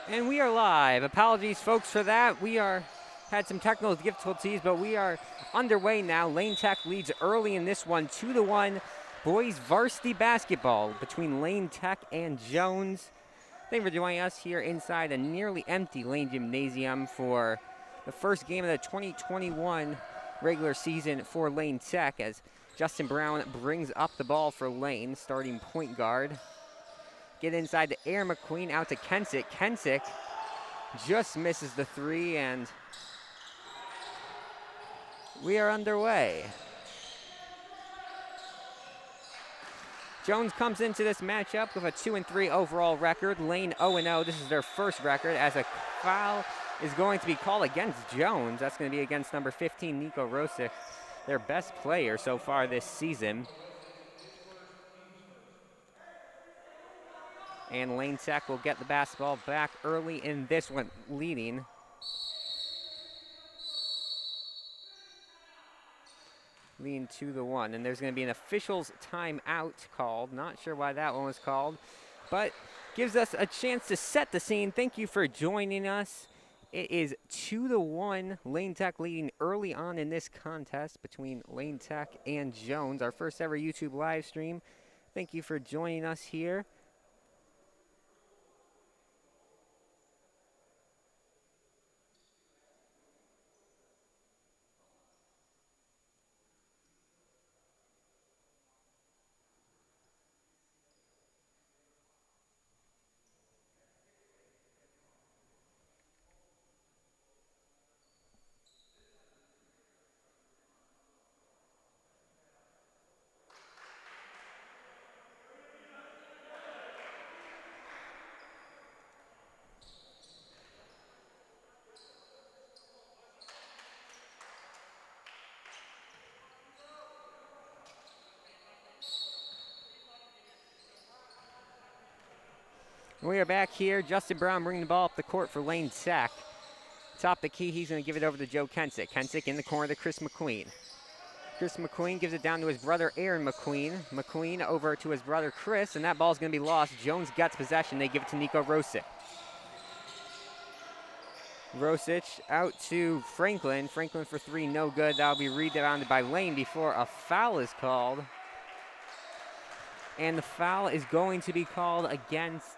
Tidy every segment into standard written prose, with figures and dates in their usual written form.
And we are live. Apologies, folks, for that. Had some technical difficulties, but we are underway now. Lane Tech leads early in this one, 2-1. Boys varsity basketball between Lane Tech and Jones. Thank you for joining us here inside a nearly empty Lane Gymnasium for the first game of the 2021 regular season for Lane Tech, as Justin Brown brings up the ball for Lane, starting point guard. Get inside to Aaron McQueen, out to Kensick. Kensick just misses the three, and we are underway. Jones comes into this matchup with a 2-3 overall record. Lane 0-0. This is their first record, as a foul is going to be called against Jones. That's going to be against number 15, Nico Rosick, their best player so far this season. And Lane Tech will get the basketball back early in this one, leading. Leading 2-1. And there's going to be an official's timeout called. Not sure why that one was called, but gives us a chance to set the scene. Thank you for joining us. It is 2-1. Lane Tech leading early on in this contest between Lane Tech and Jones. Our first ever YouTube live stream. Thank you for joining us here. We are back here. Justin Brown bringing the ball up the court for Lane Tech. Top the key, he's going to give it over to Joe Kensick. Kensick in the corner to Chris McQueen. Chris McQueen gives it down to his brother Aaron McQueen. McQueen over to his brother Chris, and that ball's going to be lost. Jones gets possession. They give it to Nico Rosic. Rosic out to Franklin. Franklin for three, no good. That'll be rebounded by Lane before a foul is called. And the foul is going to be called against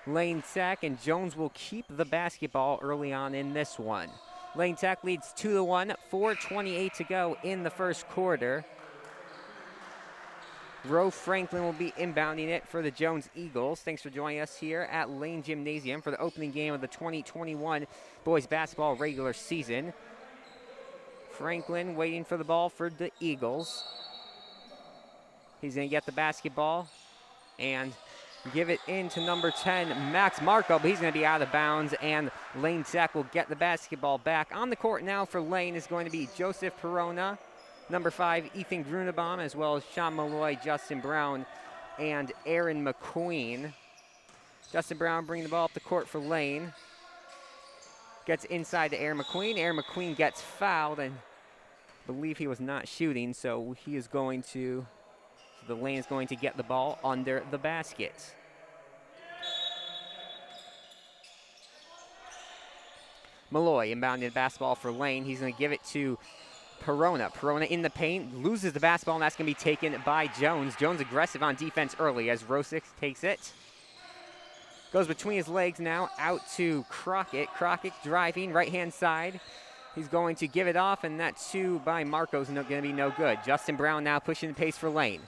Lane Tech, and Jones will keep the basketball early on in this one. Lane Tech leads 2-1, 4:28 to go in the first quarter. Roe Franklin will be inbounding it for the Jones Eagles. Thanks for joining us here at Lane Gymnasium for the opening game of the 2021 boys basketball regular season. Franklin waiting for the ball for the Eagles. He's going to get the basketball and give it in to number 10, Max Marco, but he's going to be out of bounds, and Lane Tech will get the basketball back. On the court now for Lane is going to be Joseph Perona, number 5, Ethan Grunebaum, as well as Sean Malloy, Justin Brown, and Aaron McQueen. Justin Brown bringing the ball up the court for Lane. Gets inside to Aaron McQueen. Aaron McQueen gets fouled, and I believe he was not shooting, so he is going to... The Lane is going to get the ball under the basket. Malloy inbounding the basketball for Lane. He's going to give it to Perona. Perona in the paint, loses the basketball, and that's going to be taken by Jones. Jones aggressive on defense early as Rosick takes it. Goes between his legs now, out to Crockett. Crockett driving, right-hand side. He's going to give it off, and that two by Marco's going to be no good. Justin Brown now pushing the pace for Lane.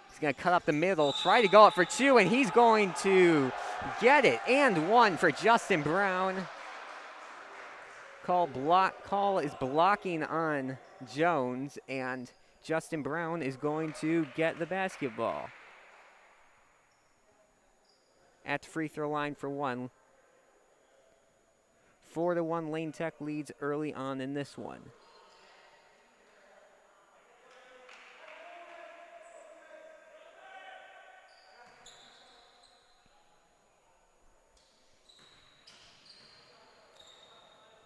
He's going to cut up the middle, try to go up for two, and he's going to get it. And one for Justin Brown. Call is blocking on Jones, and Justin Brown is going to get the basketball. At the free throw line for one. 4-1, Lane Tech leads early on in this one.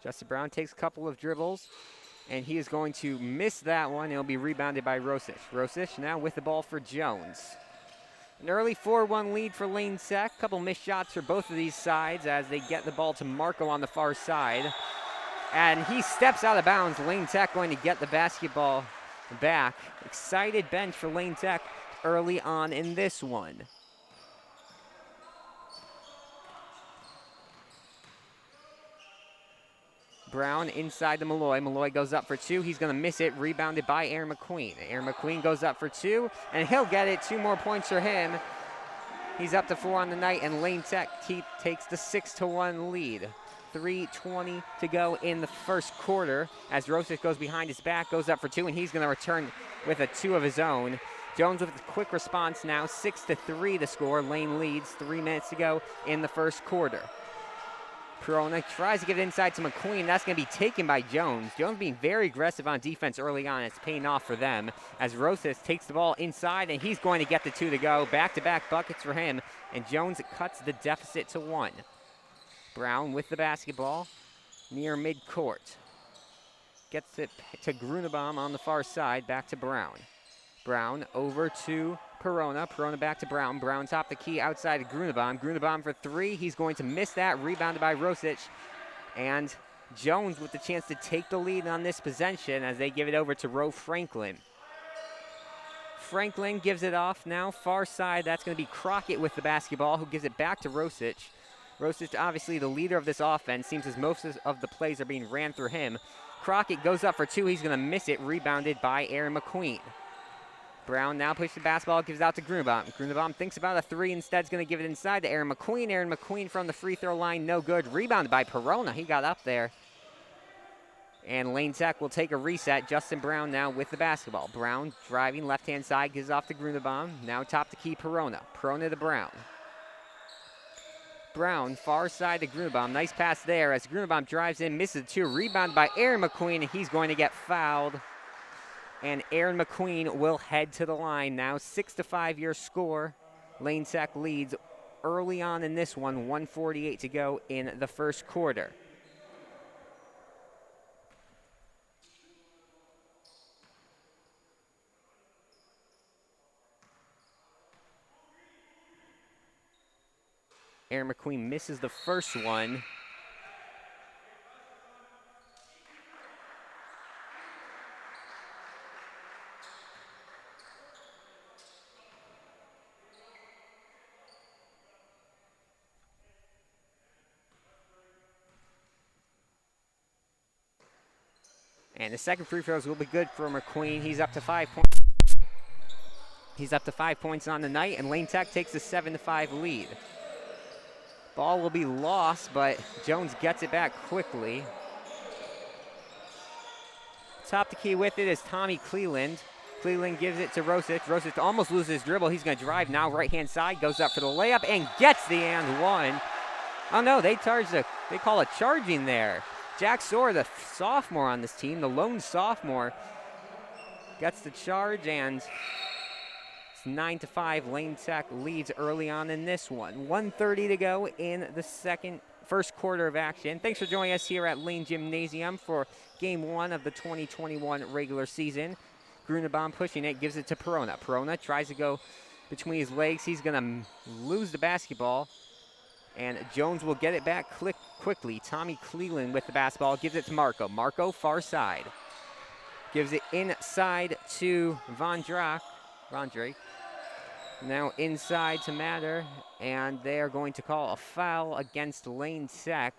Justin Brown takes a couple of dribbles, and he is going to miss that one. It'll be rebounded by Rosic. Rosic now with the ball for Jones. An early 4-1 lead for Lane Tech. Couple missed shots for both of these sides as they get the ball to Marco on the far side. And he steps out of bounds. Lane Tech going to get the basketball back. Excited bench for Lane Tech early on in this one. Brown inside to Malloy. Malloy goes up for two. He's going to miss it. Rebounded by Aaron McQueen. Aaron McQueen goes up for two, and he'll get it. 2 more points for him. He's up to 4 on the night, and Lane Tech takes the 6-1 lead. 3:20 to go in the first quarter as Rosic goes behind his back, goes up for two, and he's going to return with a 2 of his own. Jones with a quick response now. 6-3 the score. Lane leads. 3 minutes to go in the first quarter. Perona tries to get it inside to McQueen. That's going to be taken by Jones. Jones being very aggressive on defense early on. It's paying off for them as Rosas takes the ball inside, and he's going to get the 2 to go. Back-to-back buckets for him, and Jones cuts the deficit to 1. Brown with the basketball near midcourt. Gets it to Grunebaum on the far side. Back to Brown. Brown over to Perona. Perona back to Brown. Brown top the key outside of Grunebaum. Grunebaum for 3. He's going to miss that. Rebounded by Rosic. And Jones with the chance to take the lead on this possession as they give it over to Roe Franklin. Franklin gives it off now. Far side. That's going to be Crockett with the basketball, who gives it back to Rosic. Rosic, obviously the leader of this offense. Seems as most of the plays are being ran through him. Crockett goes up for 2. He's going to miss it. Rebounded by Aaron McQueen. Brown now pushes the basketball, gives it out to Grunebaum. Grunebaum thinks about a 3, instead is going to give it inside to Aaron McQueen. Aaron McQueen from the free throw line, no good. Rebounded by Perona. He got up there. And Lane Tech will take a reset. Justin Brown now with the basketball. Brown driving left-hand side, gives off to Grunebaum. Now top the key, Perona. Perona to Brown. Brown, far side to Grunebaum. Nice pass there as Grunebaum drives in, misses 2. Rebound by Aaron McQueen, and he's going to get fouled. And Aaron McQueen will head to the line now. 6-5 your score. Lane Tech leads early on in this one. 1:48 to go in the first quarter. Aaron McQueen misses the first one. And the second free throws will be good for McQueen. He's up to 5 points. He's up to 5 points on the night, and Lane Tech takes a 7-5 lead. Ball will be lost, but Jones gets it back quickly. Top the key with it is Tommy Cleland. Cleland gives it to Rosic. Rosic almost loses his dribble. He's going to drive now right-hand side, goes up for the layup, and gets the and one. Oh, no, they call it charging there. Jack Soar, the sophomore on this team, the lone sophomore, gets the charge, and it's 9-5. Lane Tech leads early on in this one. 1:30 to go in the first quarter of action. Thanks for joining us here at Lane Gymnasium for Game 1 of the 2021 regular season. Grunebaum pushing it, gives it to Perona. Perona tries to go between his legs. He's going to lose the basketball. And Jones will get it back quickly. Tommy Cleland with the basketball, gives it to Marco. Marco, far side. Gives it inside to Von Drake. Now inside to Matter, and they are going to call a foul against Lane Tech.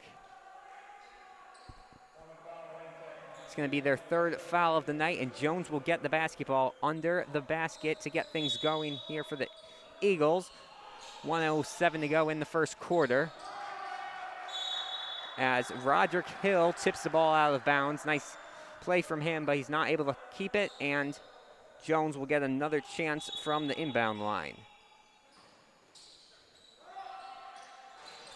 It's going to be their 3rd foul of the night, and Jones will get the basketball under the basket to get things going here for the Eagles. 1:07 to go in the first quarter. As Roderick Hill tips the ball out of bounds. Nice play from him, but he's not able to keep it, and Jones will get another chance from the inbound line.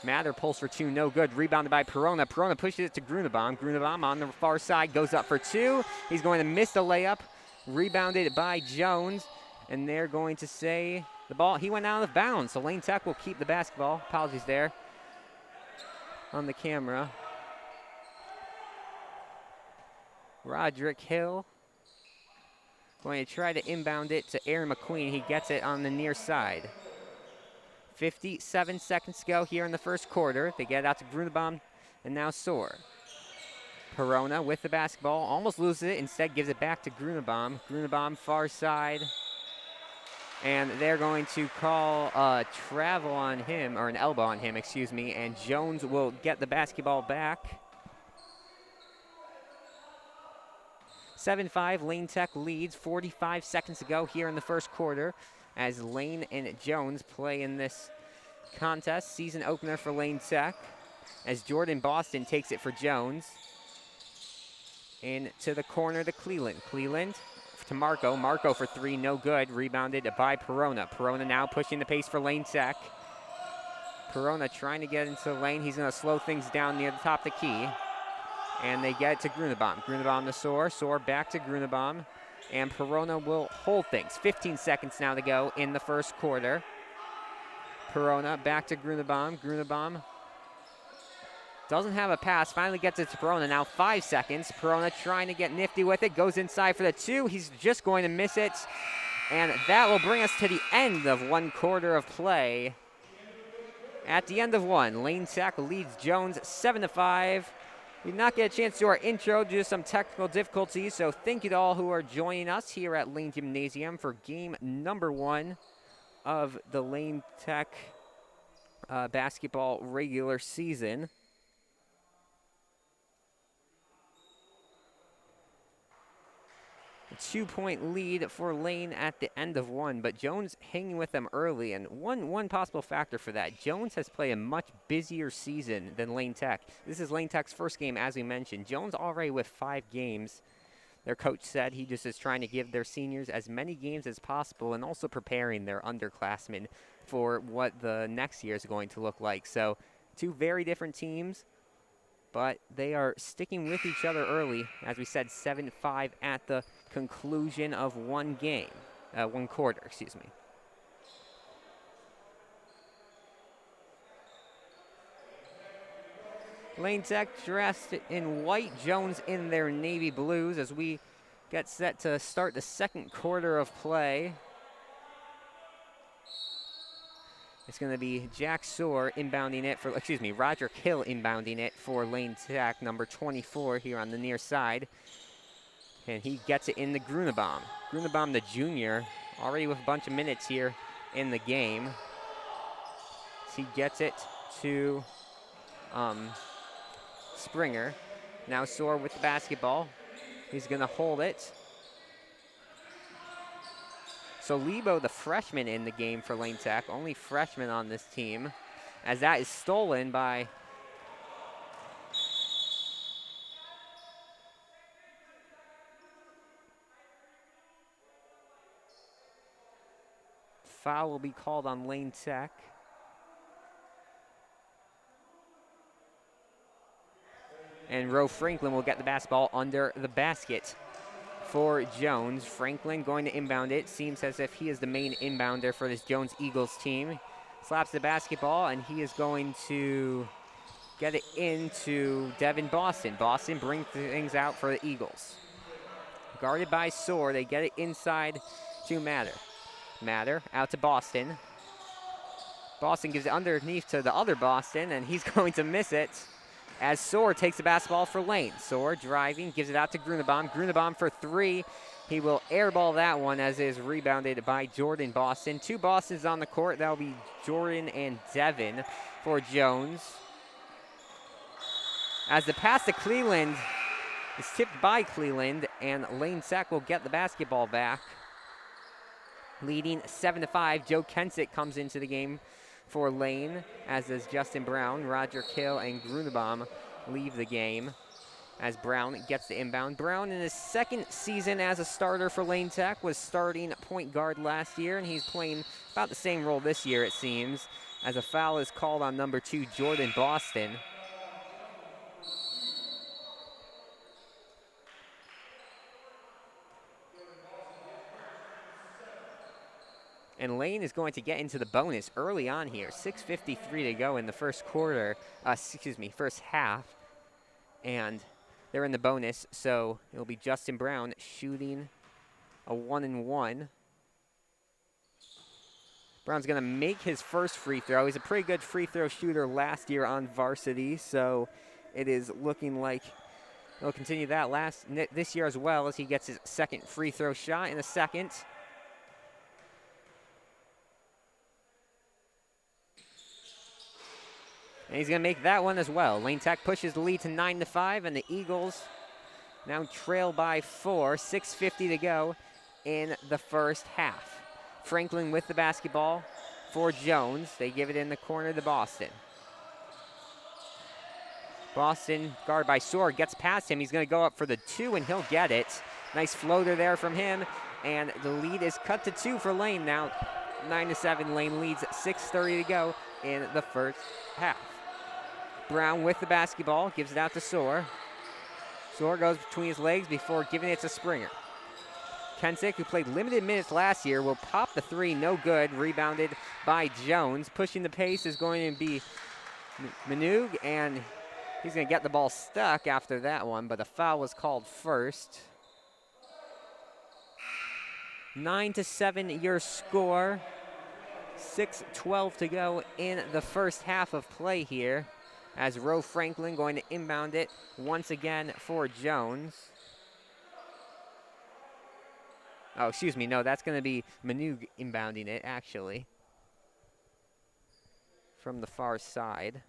Mather pulls for 2, no good. Rebounded by Perona. Perona pushes it to Grunebaum. Grunebaum on the far side goes up for 2. He's going to miss the layup. Rebounded by Jones, and they're going to say the ball, he went out of bounds, so Lane Tech will keep the basketball. Apologies there on the camera. Roderick Hill going to try to inbound it to Aaron McQueen. He gets it on the near side. 57 seconds to go here in the first quarter. They get out to Grunebaum and now Soar. Perona with the basketball, almost loses it, instead gives it back to Grunebaum. Grunebaum far side, and they're going to call a travel on him, or an elbow on him, excuse me, and Jones will get the basketball back. 7-5, Lane Tech leads, 45 seconds to go here in the first quarter as Lane and Jones play in this contest. Season opener for Lane Tech as Jordan Boston takes it for Jones. Into the corner to Cleland. Cleland to Marco. Marco for three, no good. Rebounded by Perona. Perona now pushing the pace for Lane Tech. Perona trying to get into the lane. He's going to slow things down near the top of the key. And they get it to Grunebaum. Grunebaum to Soar. Soar back to Grunebaum. And Perona will hold things. 15 seconds now to go in the first quarter. Perona back to Grunebaum. Grunebaum doesn't have a pass. Finally gets it to Perona. Now 5 seconds. Perona trying to get nifty with it. Goes inside for the two. He's just going to miss it. And that will bring us to the end of one quarter of play. At the end of one, Lane Tech leads Jones 7-5. We did not get a chance to do our intro due to some technical difficulties, so thank you to all who are joining us here at Lane Gymnasium for game number one of the Lane Tech basketball regular season. A 2-point lead for Lane at the end of one, but Jones hanging with them early. And one possible factor for that, Jones has played a much busier season than Lane Tech. This is Lane Tech's first game, as we mentioned. Jones already with 5 games. Their coach said he just is trying to give their seniors as many games as possible and also preparing their underclassmen for what the next year is going to look like. So 2 very different teams, but they are sticking with each other early. As we said, 7-5 at the conclusion of one quarter, excuse me. Lane Tech dressed in white, Jones in their navy blues as we get set to start the second quarter of play. It's going to be Jack Soar inbounding it for, Roger Hill inbounding it for Lane Tech, number 24 here on the near side. And he gets it in the Grunebaum. Grunebaum, the junior, already with a bunch of minutes here in the game. So he gets it to Springer. Now Soar with the basketball. He's going to hold it. So Lebo, the freshman in the game for Lane Tech, only freshman on this team, as that is stolen by foul will be called on Lane Tech. And Roe Franklin will get the basketball under the basket for Jones. Franklin going to inbound it. Seems as if he is the main inbounder for this Jones Eagles team. Slaps the basketball, and he is going to get it into Devin Boston. Boston brings things out for the Eagles. Guarded by Soar, they get it inside to Matter. Matter out to Boston. Boston gives it underneath to the other Boston, and he's going to miss it as Soar takes the basketball for Lane. Soar driving, gives it out to Grunebaum. Grunebaum for three. He will airball that one as it is rebounded by Jordan Boston. 2 Bostons on the court. That will be Jordan and Devin for Jones. As the pass to Cleland is tipped by Cleland, and Lane Tech will get the basketball back. Leading 7-5, Joe Kensick comes into the game for Lane, as does Justin Brown. Roger Kill and Grunebaum leave the game as Brown gets the inbound. Brown, in his second season as a starter for Lane Tech, was starting point guard last year, and he's playing about the same role this year, it seems, as a foul is called on number 2, Jordan Boston. And Lane is going to get into the bonus early on here. 6:53 to go in the first quarter, first half. And they're in the bonus, so it'll be Justin Brown shooting a 1-and-1. Brown's going to make his first free throw. He's a pretty good free throw shooter last year on varsity, so it is looking like he'll continue that this year as well as he gets his second free throw shot in a second. And he's going to make that one as well. Lane Tech pushes the lead to 9-5, and the Eagles now trail by 4, 6:50 to go in the first half. Franklin with the basketball for Jones. They give it in the corner to Boston. Boston, guarded by Soar, gets past him. He's going to go up for the 2, and he'll get it. Nice floater there from him, and the lead is cut to 2 for Lane now. 9-7, Lane leads, 6:30 to go in the first half. Brown with the basketball, gives it out to Soar. Soar goes between his legs before giving it to Springer. Kensick, who played limited minutes last year, will pop the 3, no good. Rebounded by Jones. Pushing the pace is going to be Manoog, and he's going to get the ball stuck after that one, but a foul was called first. 9-7 your score. 6:12 to go in the first half of play here, as Roe Franklin going to inbound it once again for Jones. Oh, excuse me, no, that's going to be Manoog inbounding it, actually, from the far side.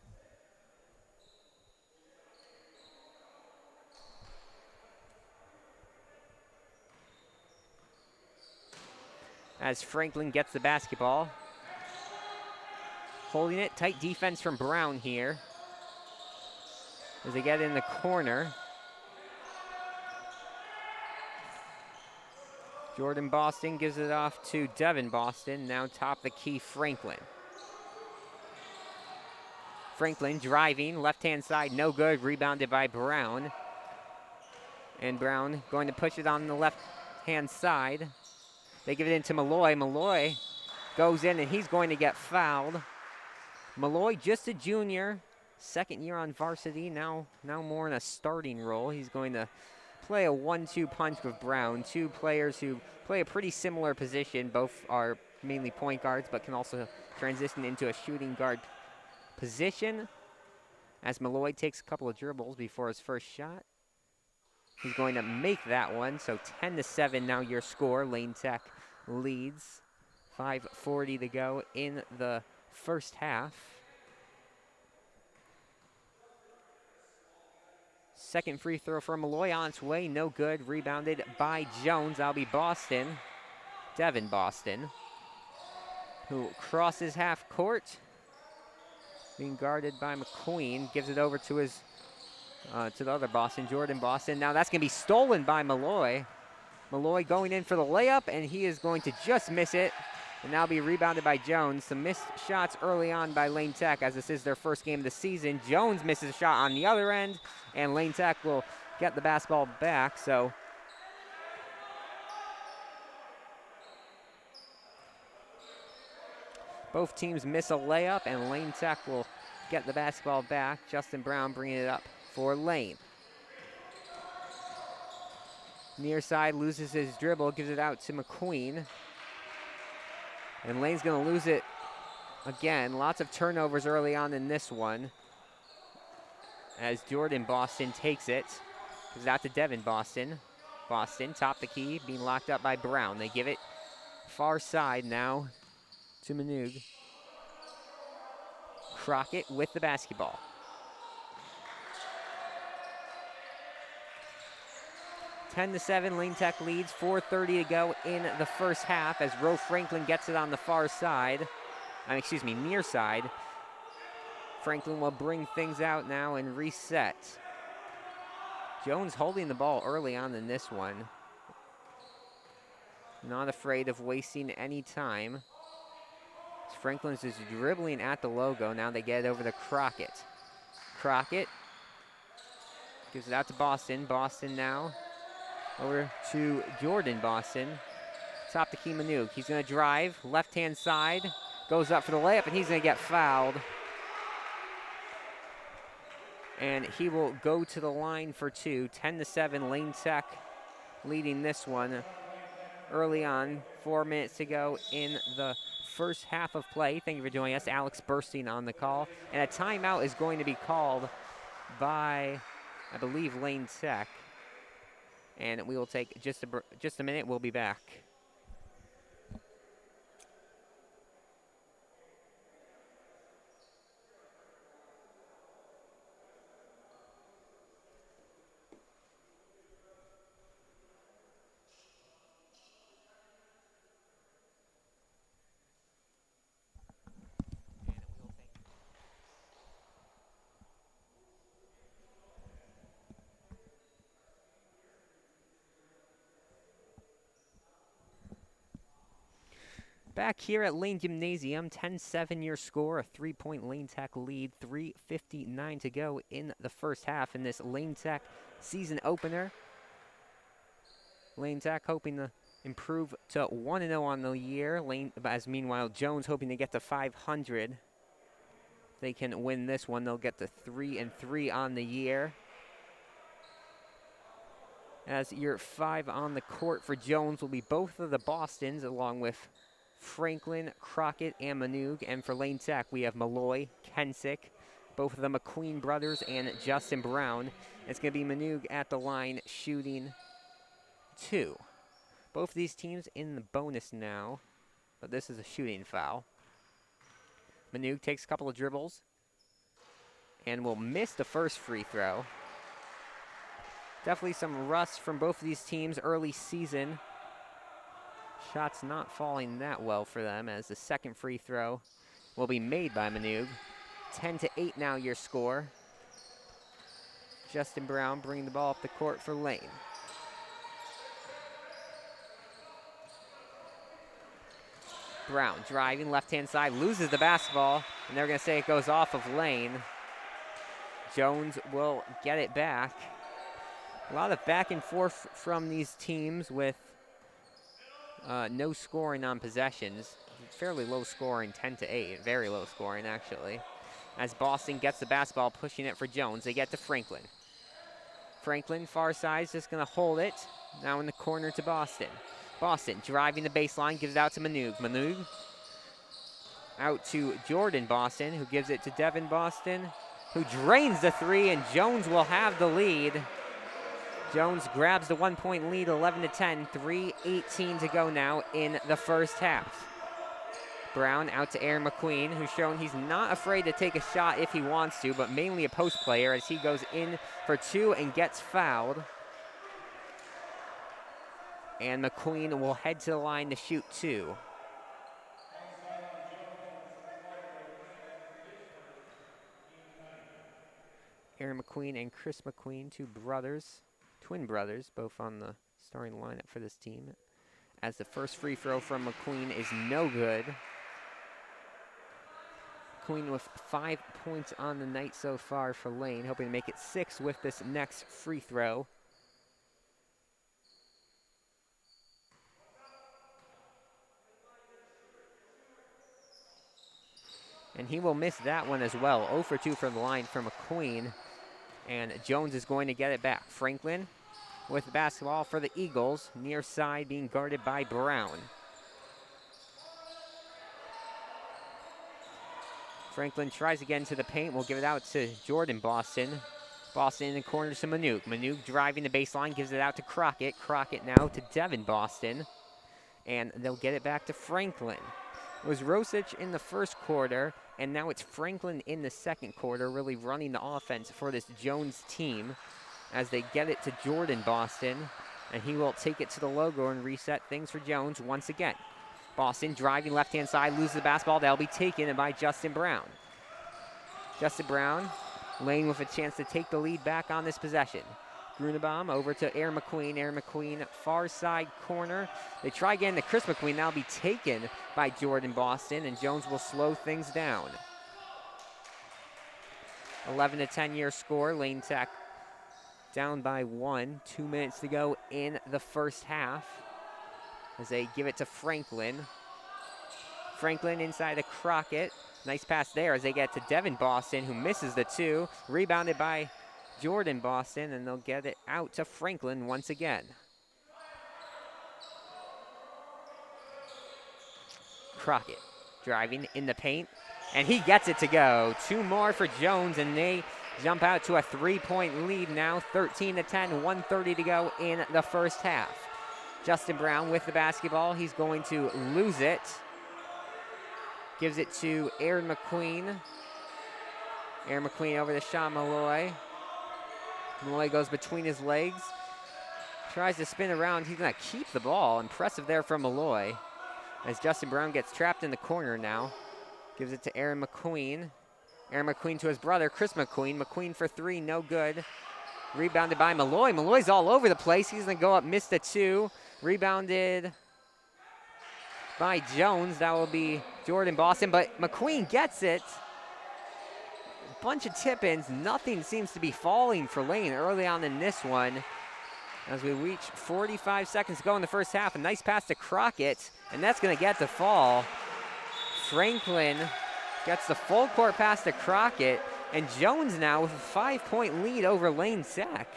As Franklin gets the basketball. Holding it, tight defense from Brown here. As they get in the corner. Jordan Boston gives it off to Devin Boston, now top the key Franklin. Franklin driving, left-hand side, no good, rebounded by Brown. And Brown going to push it on the left-hand side. They give it into Malloy. Malloy goes in, and he's going to get fouled. Malloy, just a junior, second year on varsity, now more in a starting role. He's going to play a 1-2 punch with Brown, two players who play a pretty similar position. Both are mainly point guards, but can also transition into a shooting guard position. As Malloy takes a couple of dribbles before his first shot. He's going to make that one, so 10-7 now your score. Lane Tech leads. 5:40 to go in the first half. Second free throw for Malloy on its way, no good. Rebounded by Jones. That'll be Boston, Devin Boston, who crosses half court. Being guarded by McQueen, gives it over to his to the other Boston, Jordan Boston. Now that's going to be stolen by Malloy. Malloy going in for the layup, and he is going to just miss it. And now be rebounded by Jones. Some missed shots early on by Lane Tech, as this is their first game of the season. Jones misses a shot on the other end, and Lane Tech will get the basketball back. So both teams miss a layup, and Lane Tech will get the basketball back. Justin Brown bringing it up for Lane. Near side loses his dribble, gives it out to McQueen. And Lane's going to lose it again. Lots of turnovers early on in this one, as Jordan Boston takes it. Gives it out to Devin Boston. Boston, top the key, being locked up by Brown. They give it far side now to Manoog. Crockett with the basketball. 10-7, Lane Tech leads, 4:30 to go in the first half, as Roe Franklin gets it on the far side. Near side. Franklin will bring things out now and reset. Jones holding the ball early on in this one. Not afraid of wasting any time. Franklin's just dribbling at the logo. Now they get it over to Crockett. Crockett gives it out to Boston. Boston now over to Jordan Boston. Top the key Manoog. He's going to drive. Left-hand side. Goes up for the layup, and he's going to get fouled. And he will go to the line for two. 10-7, Lane Tech leading this one early on. 4 minutes to go in the first half of play. Thank you for joining us. Alex Burstein on the call. And a timeout is going to be called by, I believe, Lane Tech. And we will take just a minute. We'll be back. Back here at Lane Gymnasium, 10-7 your score, a 3-point Lane Tech lead, 3:59 to go in the first half in this Lane Tech season opener. Lane Tech hoping to improve to 1-0 on the year, as meanwhile Jones hoping to get to 500. If they can win this one, they'll get to 3-3 on the year. As your 5 on the court for Jones will be both of the Bostons, along with Franklin, Crockett, and Manoog. And for Lane Tech, we have Malloy, Kensick, both of the McQueen brothers, and Justin Brown. It's going to be Manoog at the line shooting 2. Both of these teams in the bonus now, but this is a shooting foul. Manoog takes a couple of dribbles and will miss the first free throw. Definitely some rust from both of these teams early season. Shots not falling that well for them, as the second free throw will be made by Manoog. 10-8 now your score. Justin Brown bringing the ball up the court for Lane. Brown driving left-hand side, loses the basketball, and they're going to say it goes off of Lane. Jones will get it back. A lot of back and forth from these teams with no scoring on possessions. Fairly low scoring, 10-8. Very low scoring, actually. As Boston gets the basketball, pushing it for Jones. They get to Franklin. Franklin, far side, just going to hold it. Now in the corner to Boston. Boston driving the baseline, gives it out to Manoog. Manoog out to Jordan Boston, who gives it to Devin Boston, who drains the 3, and Jones will have the lead. Jones grabs the 1-point lead, 11-10, 3:18 to go now in the first half. Brown out to Aaron McQueen, who's shown he's not afraid to take a shot if he wants to, but mainly a post player as he goes in for 2 and gets fouled. And McQueen will head to the line to shoot 2. Aaron McQueen and Chris McQueen, two brothers. Twin brothers, both on the starting lineup for this team. As the first free throw from McQueen is no good. McQueen with 5 points on the night so far for Lane, hoping to make it 6 with this next free throw. And he will miss that one as well. 0 for 2 from the line from McQueen. And Jones is going to get it back. Franklin with the basketball for the Eagles. Near side being guarded by Brown. Franklin tries again to the paint. We'll give it out to Jordan Boston. Boston in the corner to Manoog. Manoog driving the baseline, gives it out to Crockett. Crockett now to Devin Boston. And they'll get it back to Franklin. It was Rosic in the first quarter, and now it's Franklin in the second quarter, really running the offense for this Jones team as they get it to Jordan Boston, and he will take it to the logo and reset things for Jones once again. Boston driving left-hand side, loses the basketball. That'll be taken by Justin Brown. Justin Brown, Lane with a chance to take the lead back on this possession. Grunebaum over to Aaron McQueen. Aaron McQueen, far side corner. They try again to Chris McQueen. That'll be taken by Jordan Boston, and Jones will slow things down. 11-10 your score. Lane Tech down by 1. 2 minutes to go in the first half as they give it to Franklin. Franklin inside to Crockett. Nice pass there as they get to Devin Boston, who misses the 2. Rebounded by Jordan Boston, and they'll get it out to Franklin once again. Crockett Driving in the paint, and he gets it to go. 2 more for Jones, and they jump out to a 3-point lead now, 13-10, 1:30 to go in the first half. Justin Brown with the basketball. He's going to lose it. Gives it to Aaron McQueen. Aaron McQueen over to Sean Malloy. Malloy goes between his legs. Tries to spin around. He's going to keep the ball. Impressive there from Malloy. As Justin Brown gets trapped in the corner now. Gives it to Aaron McQueen. Aaron McQueen to his brother, Chris McQueen. McQueen for 3, no good. Rebounded by Malloy. Malloy's all over the place. He's going to go up, missed a 2. Rebounded by Jones. That will be Jordan Boston, but McQueen gets it. Bunch of tip-ins. Nothing seems to be falling for Lane early on in this one. As we reach 45 seconds to go in the first half, a nice pass to Crockett, and that's going to get the fall. Franklin gets the full court pass to Crockett, and Jones now with a 5-point lead over Lane Tech.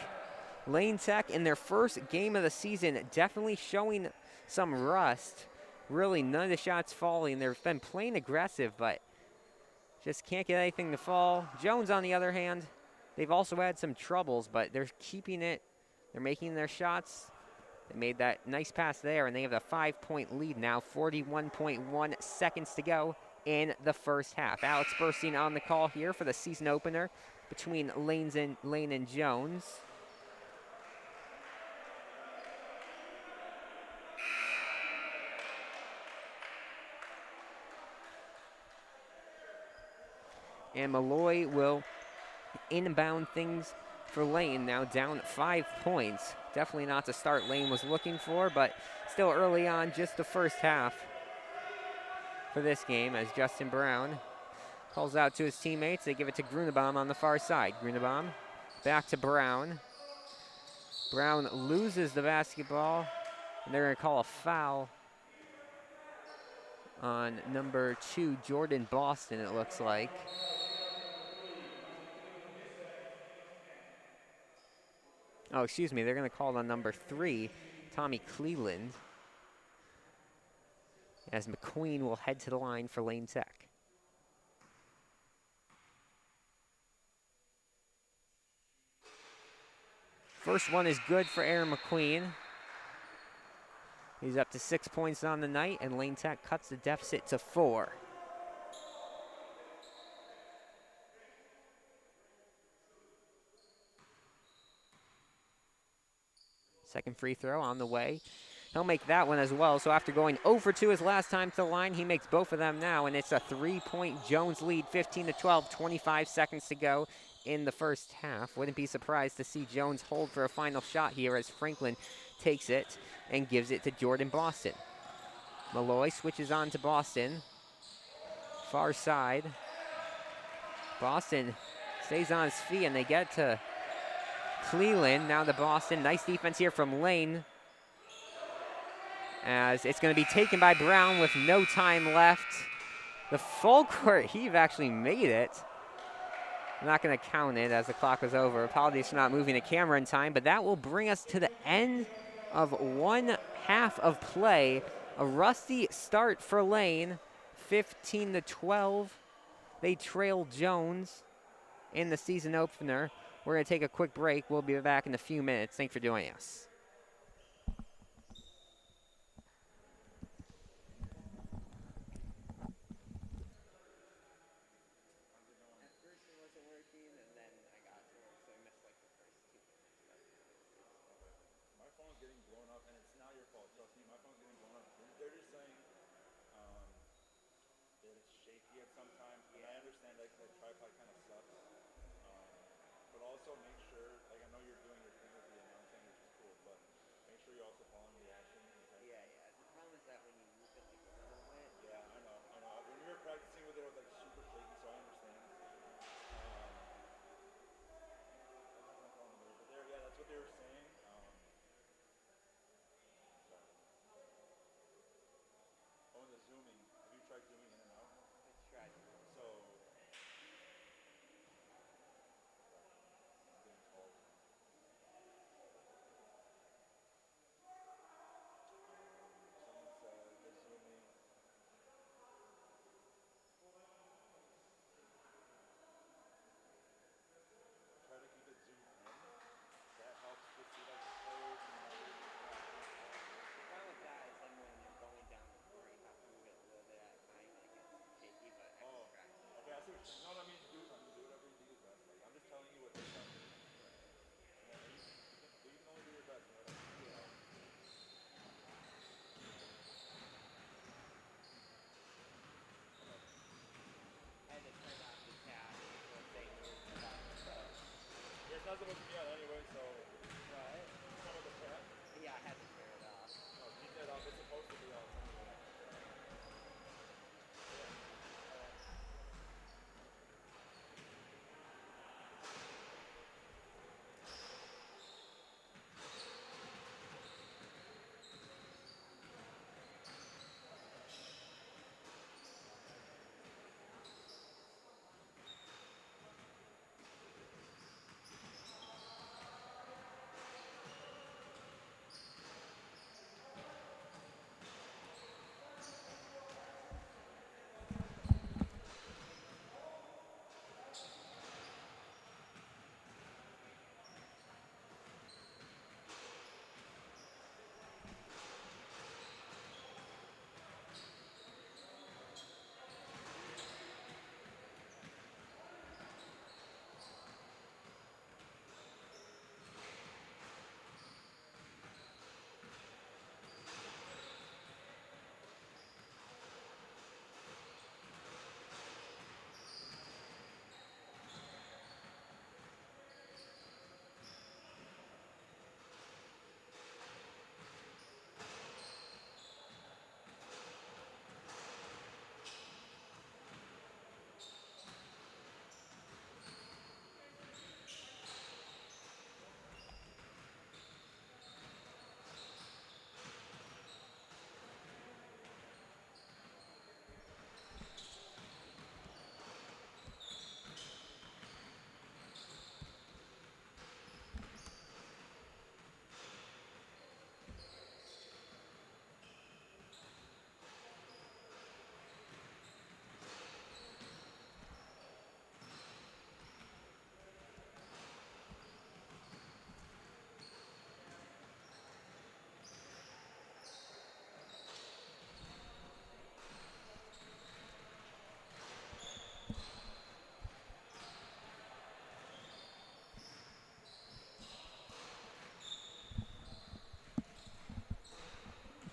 Lane Tech in their first game of the season definitely showing some rust. Really none of the shots falling. They've been playing aggressive, but just can't get anything to fall. Jones, on the other hand, they've also had some troubles, but they're keeping it. They're making their shots. They made that nice pass there, and they have a 5-point lead now, 41.1 seconds to go in the first half. Alex Burstein on the call here for the season opener between Lane and Jones. And Malloy will inbound things for Lane, now down 5 points. Definitely not the start Lane was looking for, but still early on, just the first half for this game, as Justin Brown calls out to his teammates. They give it to Grunebaum on the far side. Grunebaum back to Brown. Brown loses the basketball, and they're going to call a foul on number 2, Jordan Boston, it looks like. Oh, excuse me, they're going to call on number 3, Tommy Cleveland, as McQueen will head to the line for Lane Tech. First one is good for Aaron McQueen. He's up to 6 points on the night, and Lane Tech cuts the deficit to 4. Second free throw on the way. He'll make that one as well. So after going 0 for 2 his last time to the line, he makes both of them now, and it's a 3-point Jones lead, 15-12, 25 seconds to go in the first half. Wouldn't be surprised to see Jones hold for a final shot here as Franklin takes it and gives it to Jordan Boston. Malloy switches on to Boston. Far side. Boston stays on his feet, and they get to Cleveland. Now to Boston. Nice defense here from Lane, as it's going to be taken by Brown with no time left. The full court heave actually made it. I'm not going to count it as the clock was over. Apologies for not moving the camera in time, but that will bring us to the end of one half of play. A rusty start for Lane, 15-12. They trail Jones in the season opener. We're going to take a quick break. We'll be back in a few minutes. Thanks for joining us.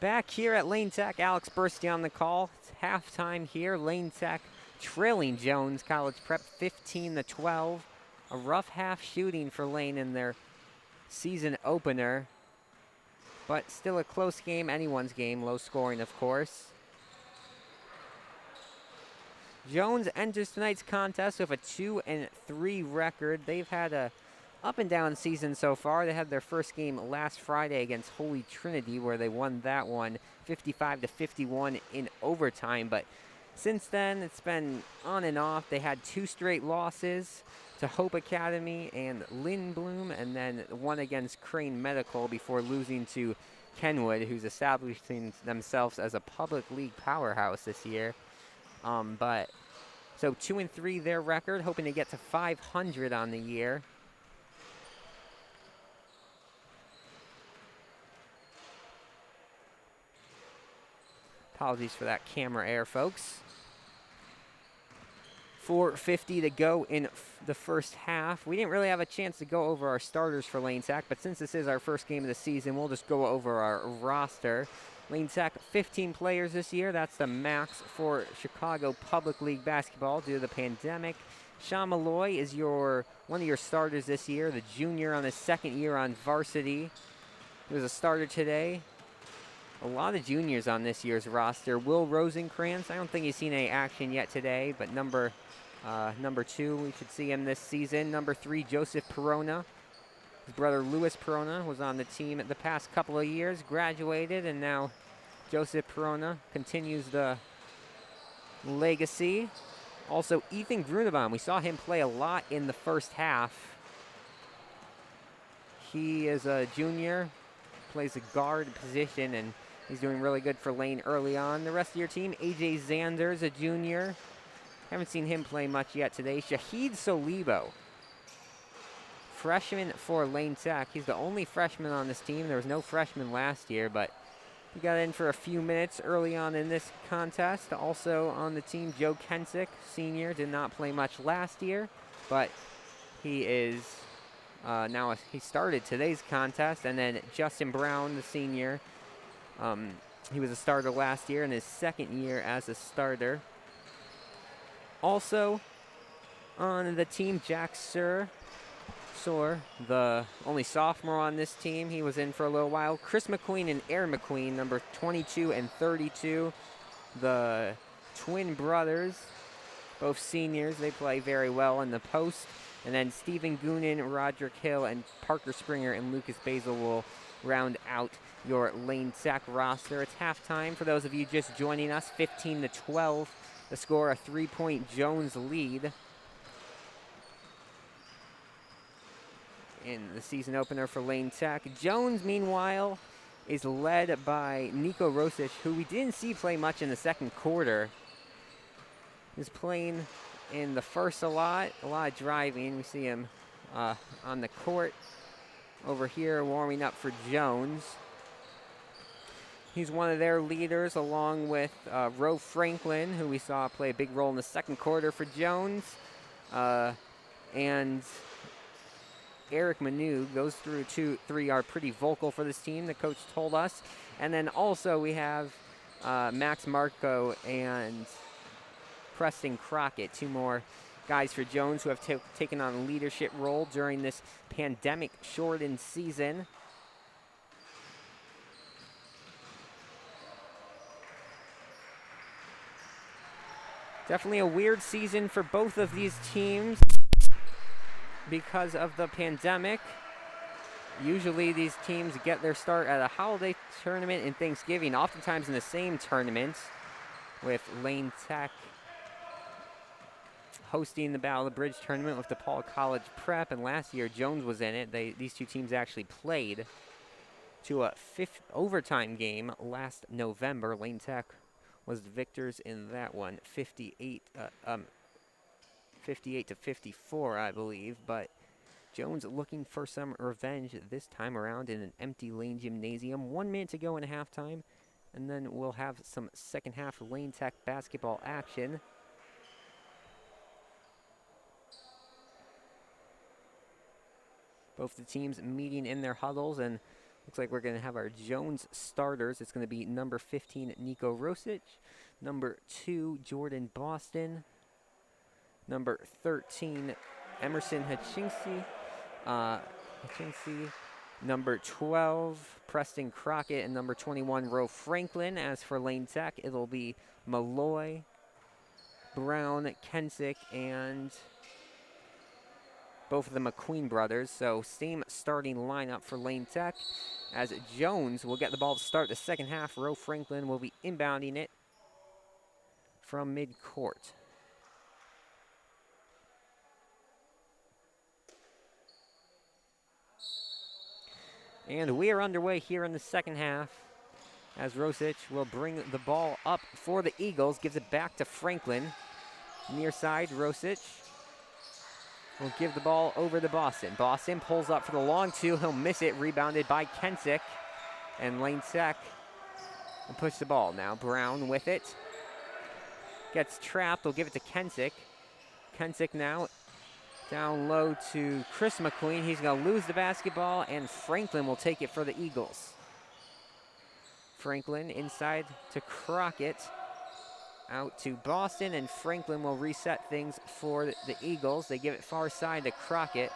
Back here at Lane Tech, Alex Bursty on the call. It's halftime here. Lane Tech trailing Jones College Prep 15-12. A rough half shooting for Lane in their season opener, but still a close game, anyone's game, low scoring of course. Jones enters tonight's contest with a 2-3 record. They've had a up and down season so far. They had their first game last Friday against Holy Trinity where they won that one 55-51 in overtime, but since then it's been on and off. They had 2 straight losses to Hope Academy and Lindblom, and then one against Crane Medical before losing to Kenwood, who's establishing themselves as a public league powerhouse this year. But so 2-3 their record, hoping to get to 500 on the year. Apologies for that camera error, folks. 4:50 to go in the first half. We didn't really have a chance to go over our starters for Lane Tech, but since this is our first game of the season, we'll just go over our roster. Lane Tech, 15 players this year. That's the max for Chicago Public League basketball due to the pandemic. Sean Malloy is one of your starters this year, the junior on his second year on varsity. He was a starter today. A lot of juniors on this year's roster. Will Rosenkrantz, I don't think he's seen any action yet today, but number 2, we should see him this season. Number 3, Joseph Perona. His brother Louis Perona was on the team the past couple of years, graduated, and now Joseph Perona continues the legacy. Also, Ethan Grunebaum, we saw him play a lot in the first half. He is a junior, plays a guard position, and he's doing really good for Lane early on. The rest of your team, AJ Zanders, a junior. Haven't seen him play much yet today. Shahid Solibo, freshman for Lane Tech. He's the only freshman on this team. There was no freshman last year, but he got in for a few minutes early on in this contest. Also on the team, Joe Kensick, senior, did not play much last year, but he is he started today's contest. And then Justin Brown, the senior, he was a starter last year in his second year as a starter. Also on the team, Jack Soar, the only sophomore on this team. He was in for a little while. Chris McQueen and Aaron McQueen, number 22 and 32. The twin brothers, both seniors. They play very well in the post. And then Stephen Goonan, Roderick Hill, and Parker Springer and Lucas Basil will round out your Lane Tech roster. It's halftime for those of you just joining us, 15-12. The score, a 3-point Jones lead in the season opener for Lane Tech. Jones, meanwhile, is led by Nico Rosic, who we didn't see play much in the second quarter. He's playing in the first a lot of driving. We see him on the court over here warming up for Jones. He's one of their leaders, along with Ro Franklin, who we saw play a big role in the second quarter for Jones, and Eric Manoog. Those three are pretty vocal for this team, the coach told us. And then also we have Max Marco and Preston Crockett, 2 more guys for Jones who have taken on a leadership role during this pandemic-shortened season. Definitely a weird season for both of these teams because of the pandemic. Usually these teams get their start at a holiday tournament and Thanksgiving, oftentimes in the same tournament, with Lane Tech hosting the Battle of the Bridge tournament with DePaul College Prep, and last year Jones was in it. These two teams actually played to a 5th overtime game last November. Lane Tech was the victors in that one, 58-54, I believe. But Jones looking for some revenge this time around in an empty Lane Gymnasium. 1 minute to go in halftime, and then we'll have some second half Lane Tech basketball action. Both the teams meeting in their huddles, and Looks like we're going to have our Jones starters. It's going to be number 15, Nico Rosic, number 2, Jordan Boston, number 13, Emerson Hutchinson, number 12, Preston Crockett, and number 21, Ro Franklin. As for Lane Tech, it'll be Malloy, Brown, Kensick, and both of the McQueen brothers. So same starting lineup for Lane Tech. As Jones will get the ball to start the second half, Ro Franklin will be inbounding it from midcourt. And we are underway here in the second half as Rosic will bring the ball up for the Eagles, gives it back to Franklin. Near side, Rosic will give the ball over to Boston. Boston pulls up for the long two. He'll miss it, rebounded by Kensick. And Lane Tech will push the ball. Now Brown with it. Gets trapped, they'll give it to Kensick. Kensick now down low to Chris McQueen. He's going to lose the basketball, and Franklin will take it for the Eagles. Franklin inside to Crockett. Out to Boston, and Franklin will reset things for the Eagles. They give it far side to Crockett.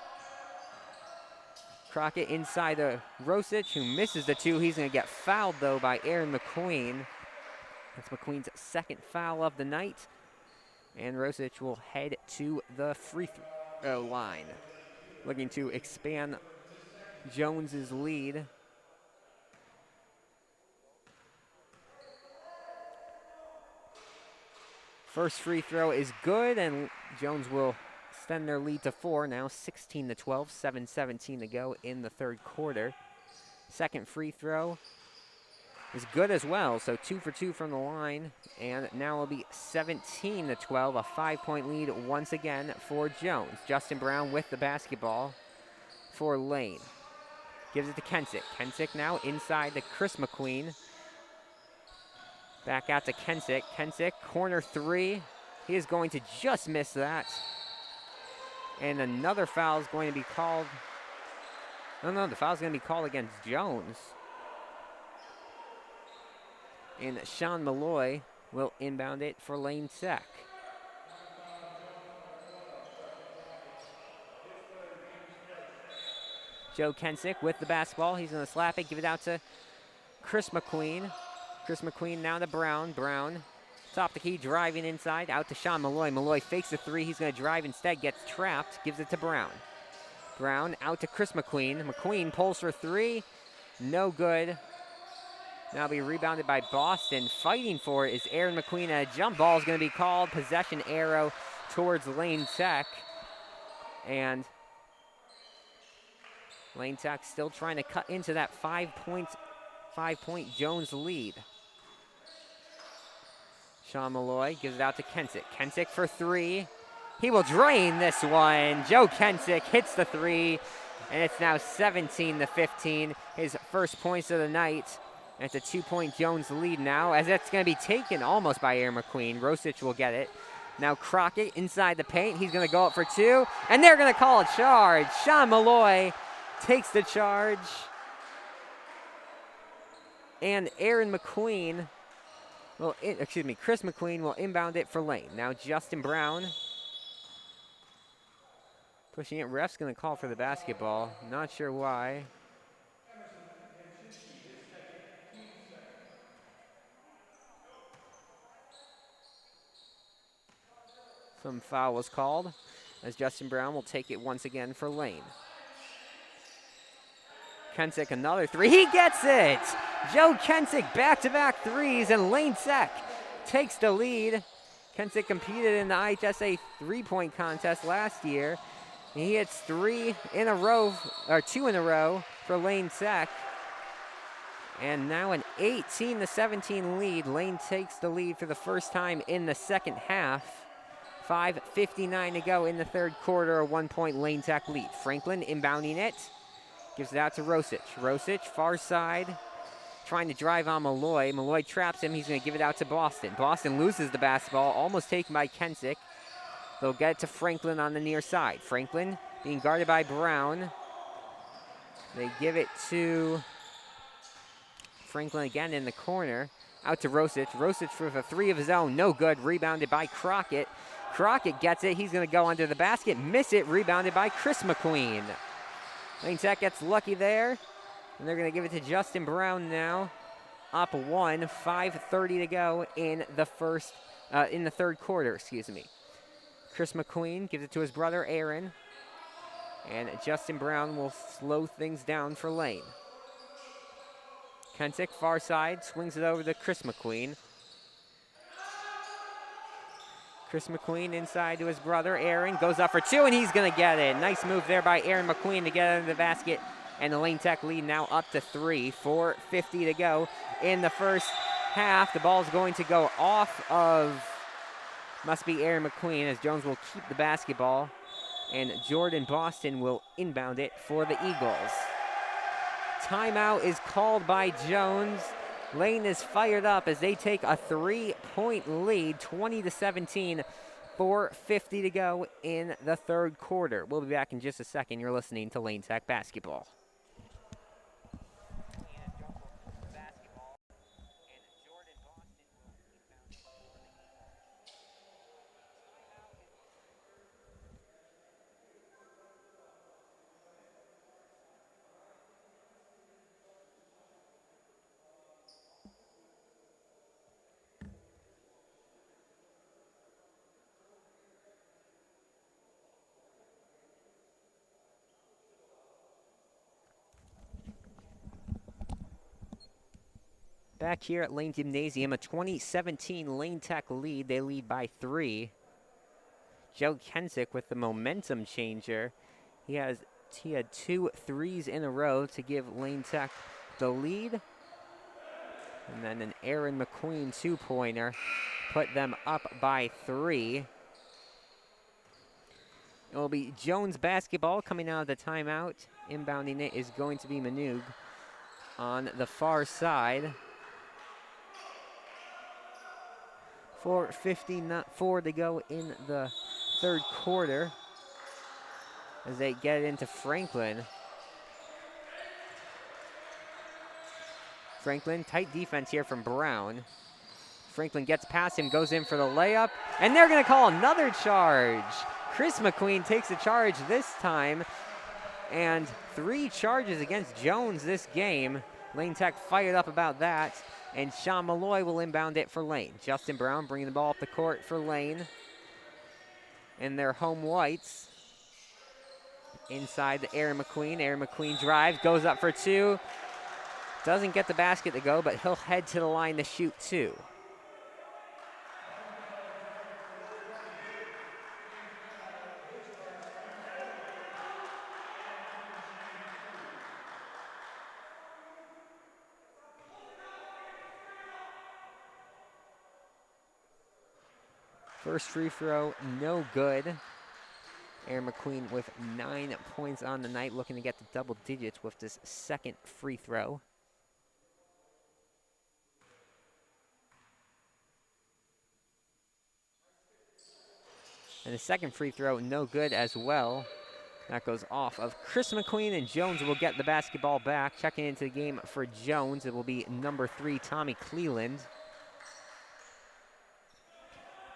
Crockett inside to Rosic, who misses the two. He's going to get fouled, though, by Aaron McQueen. That's McQueen's second foul of the night. And Rosic will head to the free throw line, looking to expand Jones's lead. First free throw is good, and Jones will extend their lead to 4. Now 16-12, 7:17 to go in the third quarter. Second free throw is good as well, so 2 for 2 from the line, and now it'll be 17-12, a 5-point lead once again for Jones. Justin Brown with the basketball for Lane. Gives it to Kensick. Kensick now inside to Chris McQueen. Back out to Kensick. Kensick, corner three. He is going to just miss that. And another foul is going to be called. No, the foul is going to be called against Jones. And Sean Malloy will inbound it for Lane Tech. Joe Kensick with the basketball. He's going to slap it, give it out to Chris McQueen. Chris McQueen now to Brown. Brown, top the key, driving inside, out to Sean Malloy. Malloy fakes the three. He's going to drive instead, gets trapped, gives it to Brown. Brown out to Chris McQueen. McQueen pulls for three. No good. Now be rebounded by Boston. Fighting for it is Aaron McQueen. A jump ball is going to be called. Possession arrow towards Lane Tech. And Lane Tech still trying to cut into that 5-point Jones lead. Sean Malloy gives it out to Kensick. Kensick for three. He will drain this one. Joe Kensick hits the three, and it's now 17-15. His first points of the night. And it's a 2-point Jones lead now, as that's going to be taken almost by Aaron McQueen. Rosic will get it. Now Crockett inside the paint. He's going to go up for two, and they're going to call a charge. Sean Malloy takes the charge. And Aaron McQueen will, Chris McQueen will inbound it for Lane. Now Justin Brown pushing it. Ref's going to call for the basketball. Not sure why. Some foul was called as Justin Brown will take it once again for Lane. Kensick another three. He gets it! Joe Kensick back-to-back threes, and Lane Tech takes the lead. Kensick competed in the IHSA three-point contest last year. He hits two in a row for Lane Tech. And now an 18-17 lead. Lane takes the lead for the first time in the second half. 5:59 to go in the third quarter, a 1-point Lane Tech lead. Franklin inbounding it. Gives it out to Rosic. Rosic, far side, trying to drive on Malloy. Malloy traps him. He's going to give it out to Boston. Boston loses the basketball, almost taken by Kensick. They'll get it to Franklin on the near side. Franklin being guarded by Brown. They give it to Franklin again in the corner. Out to Rosic. Rosic with a three of his own. No good. Rebounded by Crockett. Crockett gets it. He's going to go under the basket. Miss it. Rebounded by Chris McQueen. Lane Tech gets lucky there. And they're going to give it to Justin Brown now. Up 1. 5:30 to go in the third quarter, excuse me. Chris McQueen gives it to his brother Aaron. And Justin Brown will slow things down for Lane. Kensick, far side, swings it over to Chris McQueen. Chris McQueen inside to his brother Aaron, goes up for two, and he's going to get it. Nice move there by Aaron McQueen to get under the basket. And the Lane Tech lead now up to 3. 4:50 to go in the first half. The ball's going to go off of, must be Aaron McQueen, as Jones will keep the basketball. And Jordan Boston will inbound it for the Eagles. Timeout is called by Jones. Lane is fired up as they take a 3-point lead, 20-17, 4:50 to go in the third quarter. We'll be back in just a second. You're listening to Lane Tech Basketball. Back here at Lane Gymnasium, a 2017 Lane Tech lead. They lead by 3. Joe Kensick with the momentum changer. He had 2 threes in a row to give Lane Tech the lead. And then an Aaron McQueen two-pointer put them up by 3. It will be Jones basketball coming out of the timeout. Inbounding it is going to be Manoog on the far side. 4:54 to go in the third quarter as they get it into Franklin. Franklin, tight defense here from Brown. Franklin gets past him, goes in for the layup, and they're going to call another charge. Chris McQueen takes the charge this time, and 3 charges against Jones this game. Lane Tech fired up about that. And Sean Malloy will inbound it for Lane. Justin Brown bringing the ball up the court for Lane. And their home whites. Inside to Aaron McQueen. Aaron McQueen drives, goes up for 2. Doesn't get the basket to go, but he'll head to the line to shoot 2. First free throw, no good. Aaron McQueen with 9 points on the night, looking to get to double digits with this second free throw. And the second free throw, no good as well. That goes off of Chris McQueen, and Jones will get the basketball back. Checking into the game for Jones, it will be number 3, Tommy Cleland.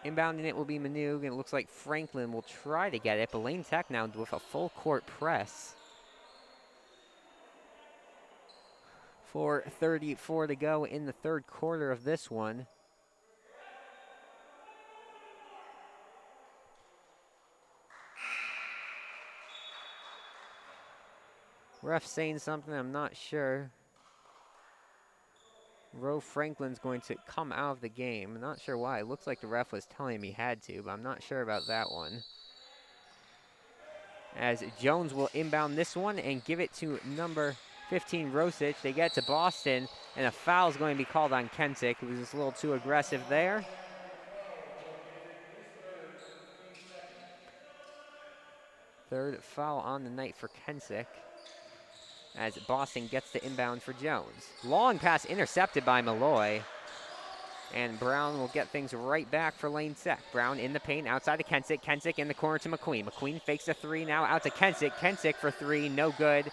Inbounding it will be Manoog, and it looks like Franklin will try to get it, but Lane Tech now with a full court press. 4:34 to go in the third quarter of this one. Ref saying something, I'm not sure. Roe Franklin's going to come out of the game. I'm not sure why. It looks like the ref was telling him he had to, but I'm not sure about that one. As Jones will inbound this one and give it to number 15, Rosic. They get to Boston, and a foul is going to be called on Kensick, who was just a little too aggressive there. Third foul on the night for Kensick, as Boston gets the inbound for Jones. Long pass intercepted by Malloy. And Brown will get things right back for Lane Tech. Brown in the paint, outside to Kensick. Kensick in the corner to McQueen. McQueen fakes a 3 now out to Kensick. Kensick for 3, no good.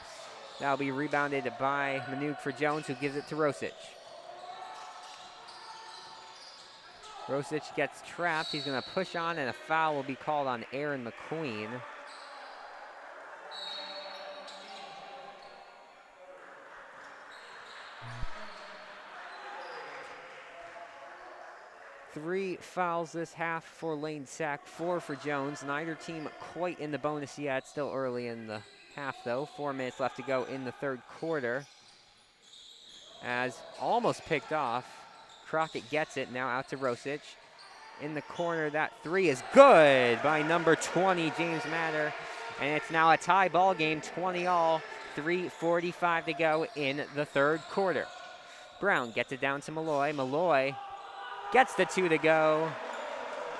That'll be rebounded by Manuk for Jones, who gives it to Rosic. Rosic gets trapped. He's going to push on, and a foul will be called on Aaron McQueen. Three fouls this half for Lane Tech, 4 for Jones. Neither team quite in the bonus yet. Still early in the half, though. 4 minutes left to go in the third quarter. As almost picked off, Crockett gets it, now out to Rosic. In the corner, that three is good by number 20, James Matter. And it's now a tie ball game, 20-all, 3:45 to go in the third quarter. Brown gets it down to Malloy. Malloy gets the 2 to go.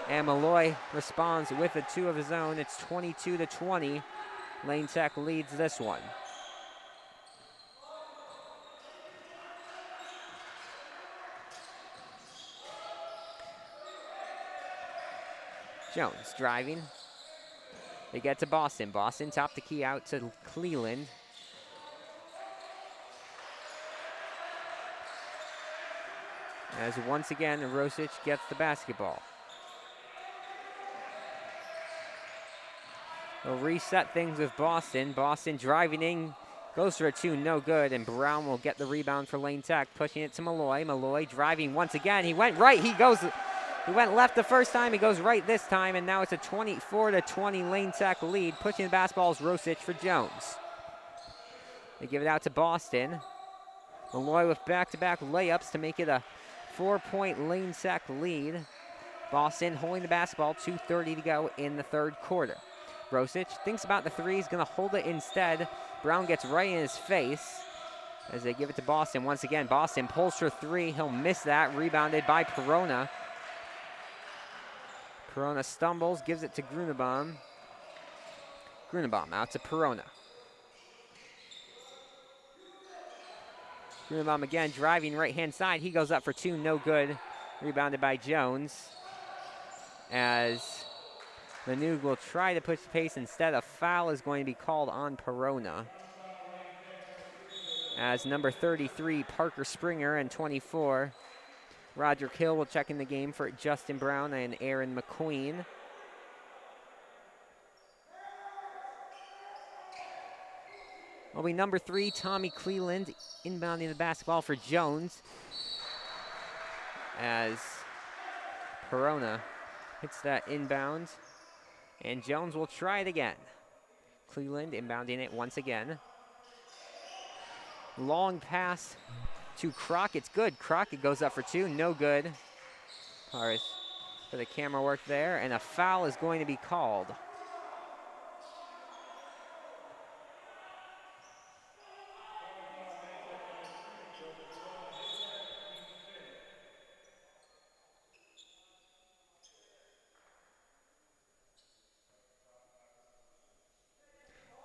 And Malloy responds with a 2 of his own. It's 22-20. Lane Tech leads this one. Jones driving. They get to Boston. Boston top the key out to Cleland. As once again, Rosic gets the basketball. They'll reset things with Boston. Boston driving in, goes for a 2, no good, and Brown will get the rebound for Lane Tech, pushing it to Malloy. Malloy driving once again. He went right. He went left the first time. He goes right this time, and now it's a 24-20 Lane Tech lead. Pushing the basketball is Rosic for Jones. They give it out to Boston. Malloy with back-to-back layups to make it a 4-point Lane Tech lead. Boston holding the basketball, 2:30 to go in the third quarter. Rosic thinks about the three. He's going to hold it instead. Brown gets right in his face as they give it to Boston. Once again, Boston pulls for 3. He'll miss that. Rebounded by Perona. Perona stumbles, gives it to Grunebaum. Grunebaum out to Perona. Grunebaum again driving right-hand side. He goes up for 2, no good. Rebounded by Jones. As Manug will try to push the pace. Instead, a foul is going to be called on Perona. As number 33, Parker Springer, and 24, Roger Hill will check in the game for Justin Brown and Aaron McQueen. Will be number 3, Tommy Cleland, inbounding the basketball for Jones. As Perona hits that inbound. And Jones will try it again. Cleland inbounding it once again. Long pass to Crockett's good. Crockett goes up for 2, no good. Sorry for the camera work there, and a foul is going to be called.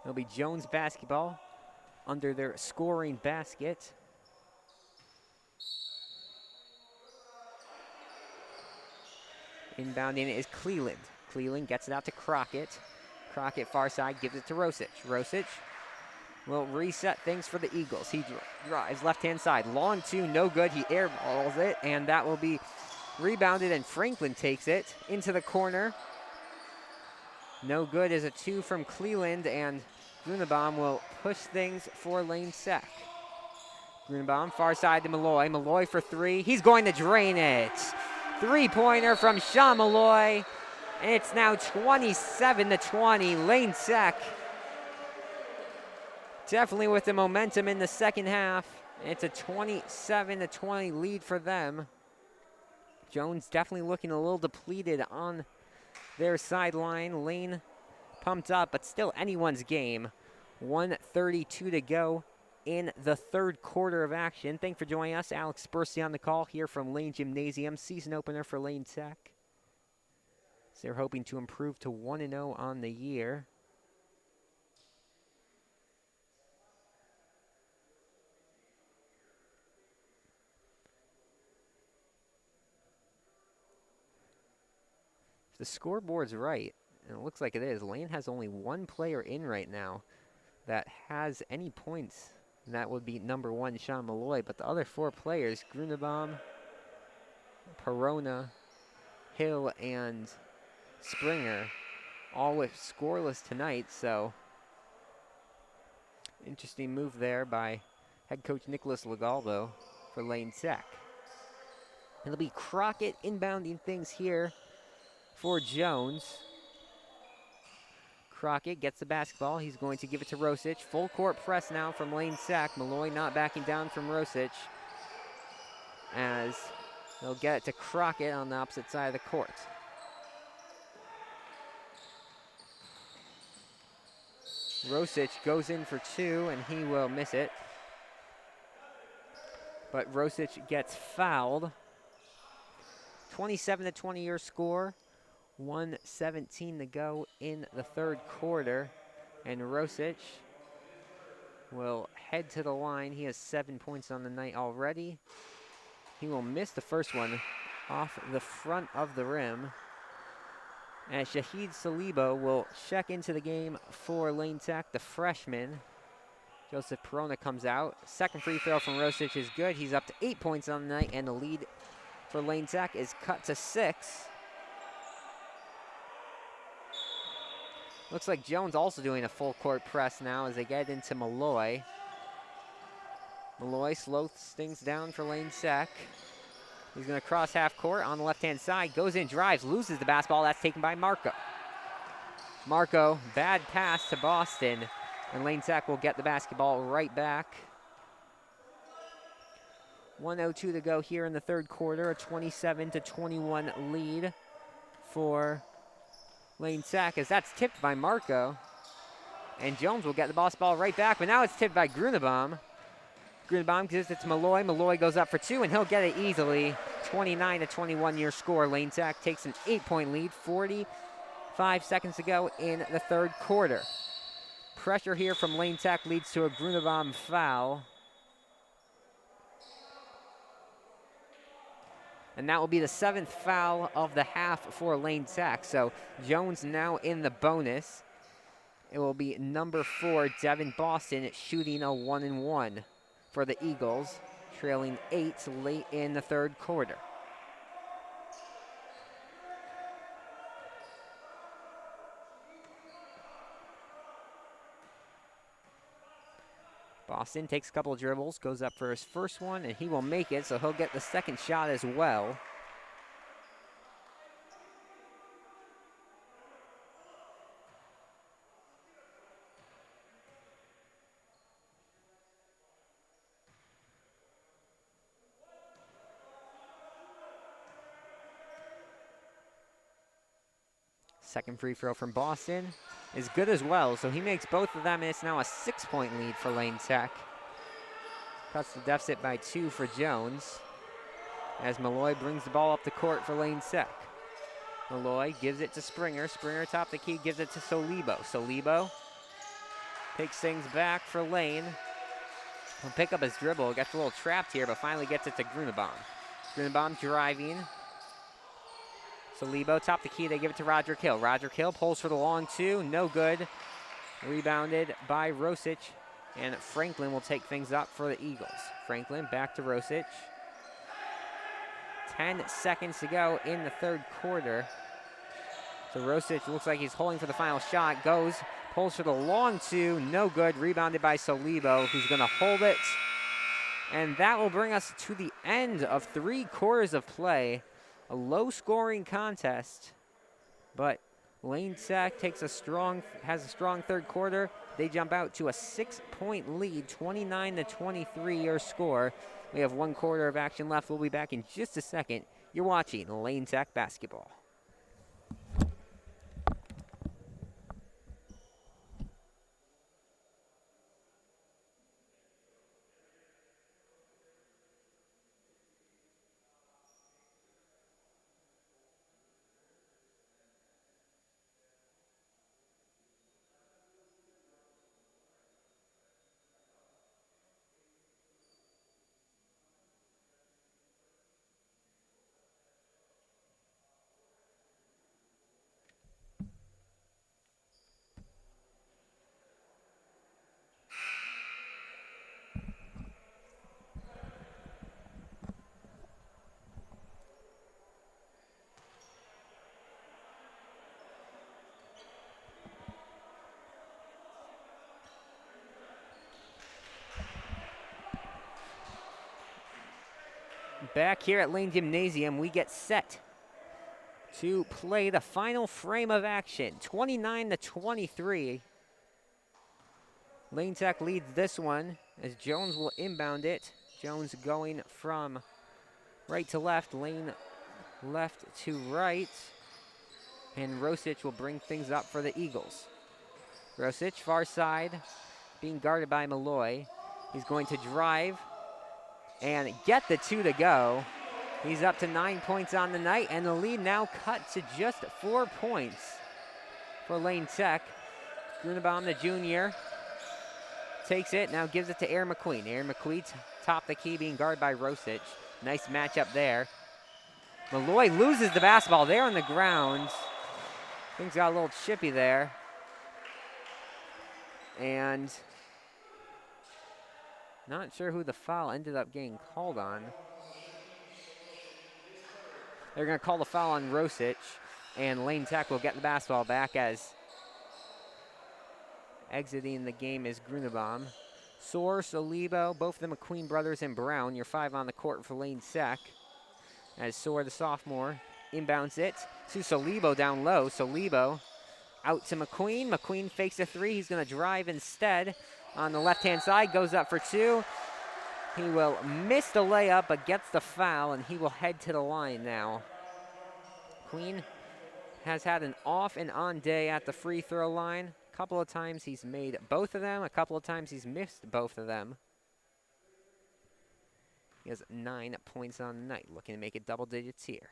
It'll be Jones basketball under their scoring basket. Inbounding it is Cleland. Cleland gets it out to Crockett. Crockett far side gives it to Rosic. Rosic will reset things for the Eagles. He drives left-hand side. Long 2, no good. He airballs it, and that will be rebounded, and Franklin takes it into the corner. No good is a 2 from Cleland, and Grunebaum will push things for Lane Tech. Grunebaum far side to Malloy. Malloy for 3. He's going to drain it. 3-pointer from Sean Malloy. And it's now 27-20. Lane Tech definitely with the momentum in the second half. It's a 27-20 lead for them. Jones definitely looking a little depleted on their sideline. Lane pumped up, but still anyone's game. 1:32 to go in the third quarter of action. Thanks for joining us. Alex Spursy on the call here from Lane Gymnasium. Season opener for Lane Tech. So they're hoping to improve to 1-0 on the year. If the scoreboard's right, and it looks like it is, Lane has only 1 player in right now. that has any points. And that would be number 1, Sean Malloy. But the other 4 players, Grunebaum, Perona, Hill, and Springer, all with scoreless tonight. So interesting move there by head coach Nicholas Legaldo for Lane Tech. It'll be Crockett inbounding things here for Jones. Crockett gets the basketball. He's going to give it to Rosic. Full court press now from Lane Tech. Malloy not backing down from Rosic, as they'll get it to Crockett on the opposite side of the court. Rosic goes in for 2, and he will miss it. But Rosic gets fouled. 27-20 your score. 1:17 to go in the third quarter. And Rosic will head to the line. He has 7 points on the night already. He will miss the first one off the front of the rim. And Shahid Salibo will check into the game for Lane Tech, the freshman. Joseph Perona comes out. Second free throw from Rosic is good. He's up to 8 points on the night, and the lead for Lane Tech is cut to 6. Looks like Jones also doing a full court press now as they get into Malloy. Malloy slows things down for Lane Tech. He's going to cross half court on the left-hand side, goes in, drives, loses the basketball. That's taken by Marco. Marco, bad pass to Boston, and Lane Tech will get the basketball right back. 1:02 to go here in the third quarter, a 27-21 lead for Lane Tech, as that's tipped by Marco. And Jones will get the basketball right back, but now it's tipped by Grunebaum. Grunebaum gives it to Malloy. Malloy goes up for 2, and he'll get it easily. 29-21 your score. Lane Tech takes an 8-point lead. 45 seconds to go in the third quarter. Pressure here from Lane Tech leads to a Grunebaum foul. And that will be the 7th foul of the half for Lane Tech. So Jones now in the bonus. It will be number 4, Devin Boston, shooting a 1-and-1 for the Eagles, trailing 8 late in the third quarter. Boston takes a couple of dribbles, goes up for his first one, and he will make it, so he'll get the second shot as well. Second free throw from Boston is good as well, so he makes both of them, and it's now a 6-point lead for Lane Tech. Cuts the deficit by 2 for Jones, as Malloy brings the ball up the court for Lane Tech. Malloy gives it to Springer. Springer top the key, gives it to Solibo. Solibo takes things back for Lane. He'll pick up his dribble, gets a little trapped here, but finally gets it to Grunebaum. Grunebaum driving. Solibo top the key, they give it to Roderick Hill. Roderick Hill pulls for the long 2, no good. Rebounded by Rosic, and Franklin will take things up for the Eagles. Franklin back to Rosic. 10 seconds to go in the third quarter. So Rosic looks like he's holding for the final shot, goes, pulls for the long 2, no good. Rebounded by Solibo, who's gonna hold it. And that will bring us to the end of 3 quarters of play. A low-scoring contest, but Lane Tech has a strong third quarter. They jump out to a 6-point lead, 29-23 your score. We have 1 quarter of action left. We'll be back in just a second. You're watching Lane Tech basketball. Back here at Lane Gymnasium, we get set to play the final frame of action. 29-23. Lane Tech leads this one as Jones will inbound it. Jones going from right to left, Lane left to right. And Rosic will bring things up for the Eagles. Rosic, far side, being guarded by Malloy. He's going to drive and get the 2 to go. He's up to 9 points on the night, and the lead now cut to just 4 points for Lane Tech. Grunebaum, the junior, takes it, now gives it to Aaron McQueen. Aaron McQueen top the key, being guarded by Rosic. Nice matchup there. Malloy loses the basketball there on the ground. Things got a little chippy there. And not sure who the foul ended up getting called on. They're going to call the foul on Rosic, and Lane Tech will get the basketball back as exiting the game is Grunebaum. Soar, Solibo, both the McQueen brothers, and Brown, your 5 on the court for Lane Tech. As Soar, the sophomore, inbounds it to Solibo down low. Solibo out to McQueen. McQueen fakes a 3. He's going to drive instead on the left-hand side. Goes up for 2. He will miss the layup, but gets the foul, and he will head to the line now. McQueen has had an off and on day at the free throw line. A couple of times he's made both of them. A couple of times he's missed both of them. He has 9 points on the night, looking to make it double digits here.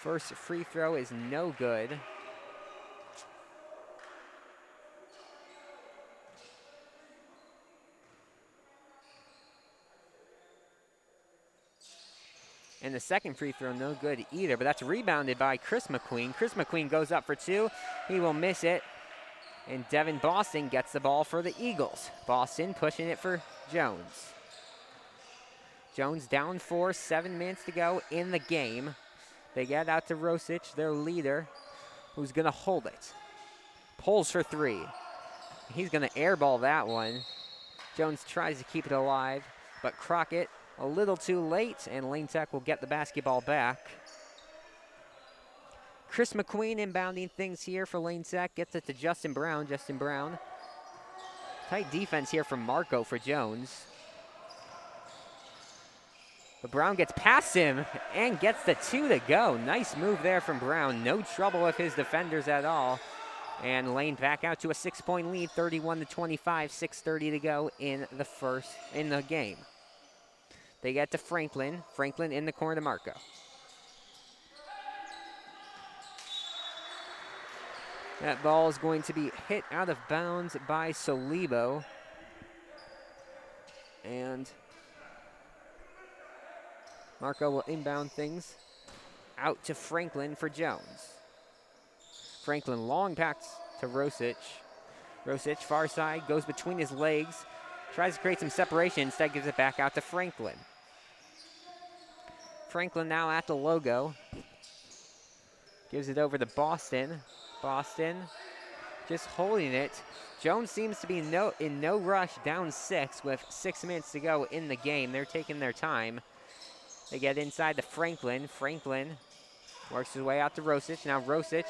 First free throw is no good. And the second free throw, no good either, but that's rebounded by Chris McQueen. Chris McQueen goes up for 2. He will miss it. And Devin Boston gets the ball for the Eagles. Boston pushing it for Jones. Jones down 4, 7 minutes to go in the game. They get out to Rosic, their leader, who's going to hold it. Pulls for 3. He's going to airball that one. Jones tries to keep it alive, but Crockett a little too late, and Lane Tech will get the basketball back. Chris McQueen inbounding things here for Lane Tech. Gets it to Justin Brown. Justin Brown. Tight defense here from Marco for Jones. But Brown gets past him and gets the 2 to go. Nice move there from Brown. No trouble with his defenders at all. And Lane back out to a 6-point lead, 31-25, 6:30 to go in the game. They get to Franklin. Franklin in the corner to Marco. That ball is going to be hit out of bounds by Solibo. And Marco will inbound things out to Franklin for Jones. Franklin long pass to Rosic. Rosic far side, goes between his legs, tries to create some separation, instead gives it back out to Franklin. Franklin now at the logo. Gives it over to Boston. Boston just holding it. Jones seems to be in no rush, down 6 with 6 minutes to go in the game. They're taking their time. They get inside to Franklin. Franklin works his way out to Rosic. Now Rosic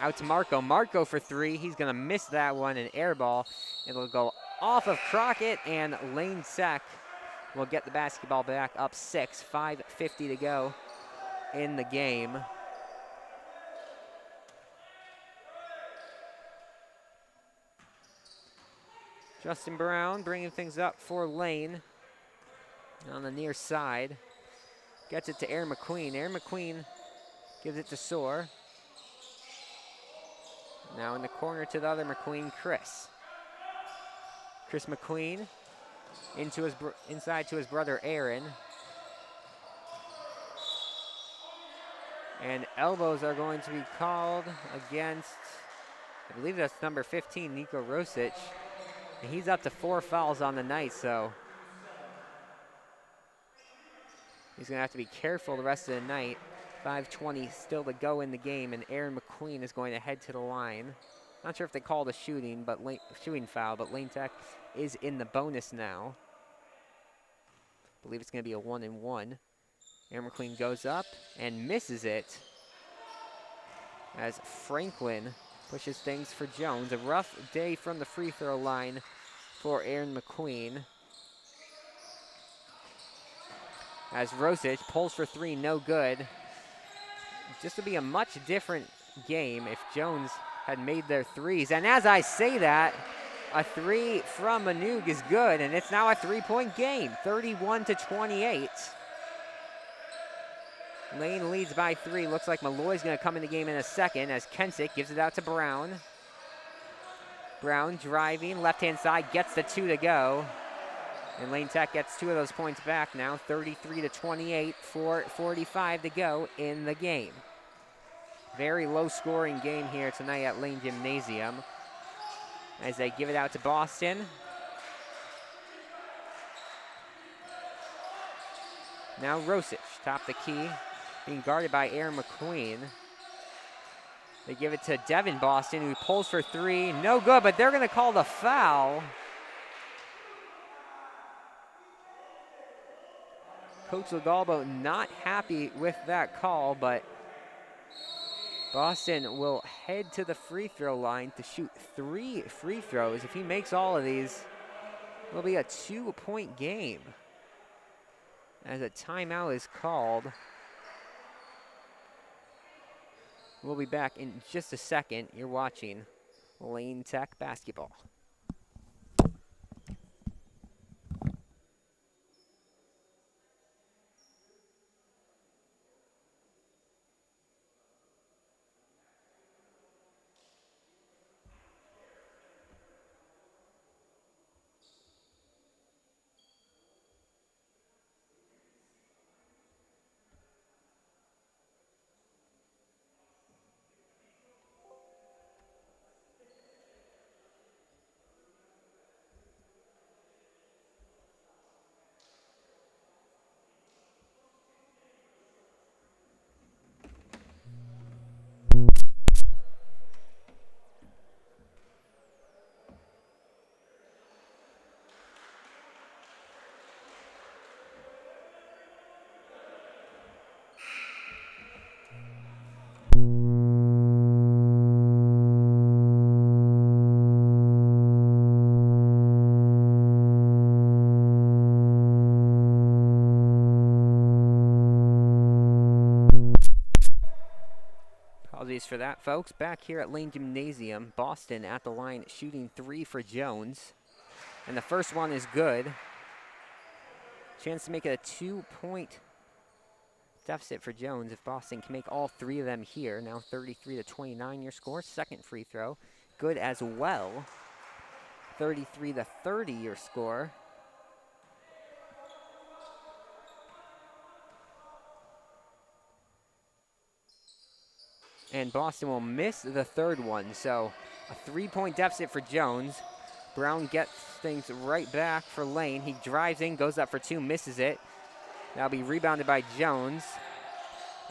out to Marco. Marco for 3. He's going to miss that one, an air ball. It'll go off of Crockett, and Lane Tech will get the basketball back up 6. 5:50 to go in the game. Justin Brown bringing things up for Lane on the near side. Gets it to Aaron McQueen. Aaron McQueen gives it to Soar. Now in the corner to the other McQueen, Chris. Chris McQueen inside to his brother Aaron. And elbows are going to be called against, I believe that's number 15, Nico Rosic. And he's up to 4 fouls on the night, so he's going to have to be careful the rest of the night. 5:20 still to go in the game, and Aaron McQueen is going to head to the line. Not sure if they called a shooting foul, but Lane Tech is in the bonus now. believe it's going to be a 1-and-1. Aaron McQueen goes up and misses it as Franklin pushes things for Jones. A rough day from the free throw line for Aaron McQueen. As Rosic pulls for three, no good. This would be a much different game if Jones had made their threes. And as I say that, a three from Manug is good, and it's now a three-point game, 31-28. Lane leads by three. Looks like Malloy's going to come in the game in a second as Kensick gives it out to Brown. Brown driving, left-hand side, gets the two to go. And Lane Tech gets two of those points back now, 33-28, 4:45 to go in the game. Very low-scoring game here tonight at Lane Gymnasium as they give it out to Boston. Now Rosic, top the key, being guarded by Aaron McQueen. They give it to Devin Boston, who pulls for three. No good, but they're going to call the foul. Coach Legalbo not happy with that call, but Boston will head to the free throw line to shoot 3 free throws. If he makes all of these, it'll be a 2-point game as a timeout is called. We'll be back in just a second. You're watching Lane Tech basketball. Apologies for that, folks. Back here at Lane Gymnasium, Boston at the line shooting 3 for Jones. And the first one is good. Chance to make it a 2-point deficit for Jones if Boston can make all 3 of them here. Now 33-29 your score. Second free throw, good as well. 33-30 your score. And Boston will miss the third one, so a 3-point deficit for Jones. Brown gets things right back for Lane. He drives in, goes up for 2, misses it. That'll be rebounded by Jones.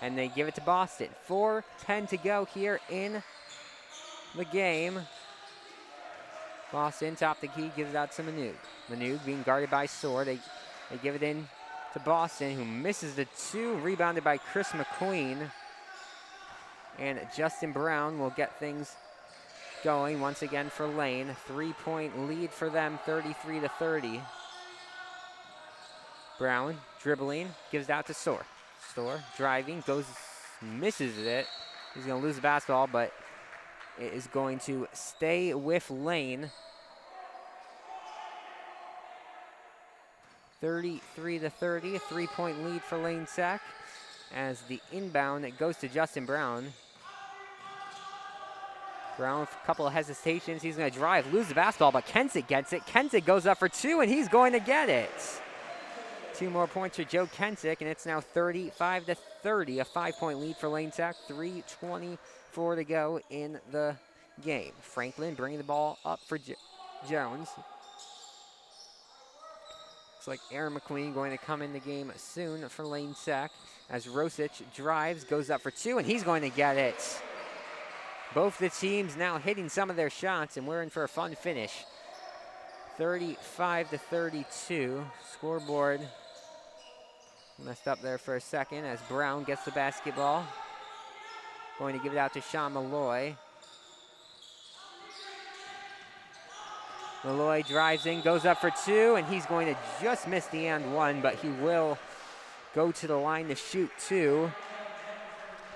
And they give it to Boston. 4:10 to go here in the game. Boston, top the key, gives it out to Manug. Manug being guarded by Soar. They give it in to Boston, who misses the 2, rebounded by Chris McQueen. And Justin Brown will get things going once again for Lane. 3-point lead for them, 33-30. Brown dribbling, gives it out to Soar. Soar driving, misses it. He's going to lose the basketball, but it is going to stay with Lane. 33-30, a 3-point lead for Lane Tech. As the inbound, it goes to Justin Brown. Brown with a couple of hesitations. He's going to drive, lose the basketball, but Kensick gets it. Kensick goes up for 2, and he's going to get it. 2 more points for Joe Kensick, and it's now 35-30, a 5-point lead for Lane Tech. 3:24 to go in the game. Franklin bringing the ball up for Jones. Looks like Aaron McQueen going to come in the game soon for Lane Tech as Rosic drives, goes up for 2, and he's going to get it. Both the teams now hitting some of their shots, and we're in for a fun finish. 35-32 scoreboard Messed up there for a second as Brown gets the basketball. Going to give it out to Sean Malloy. Malloy drives in, goes up for two, and he's going to just miss the and one, but he will go to the line to shoot two.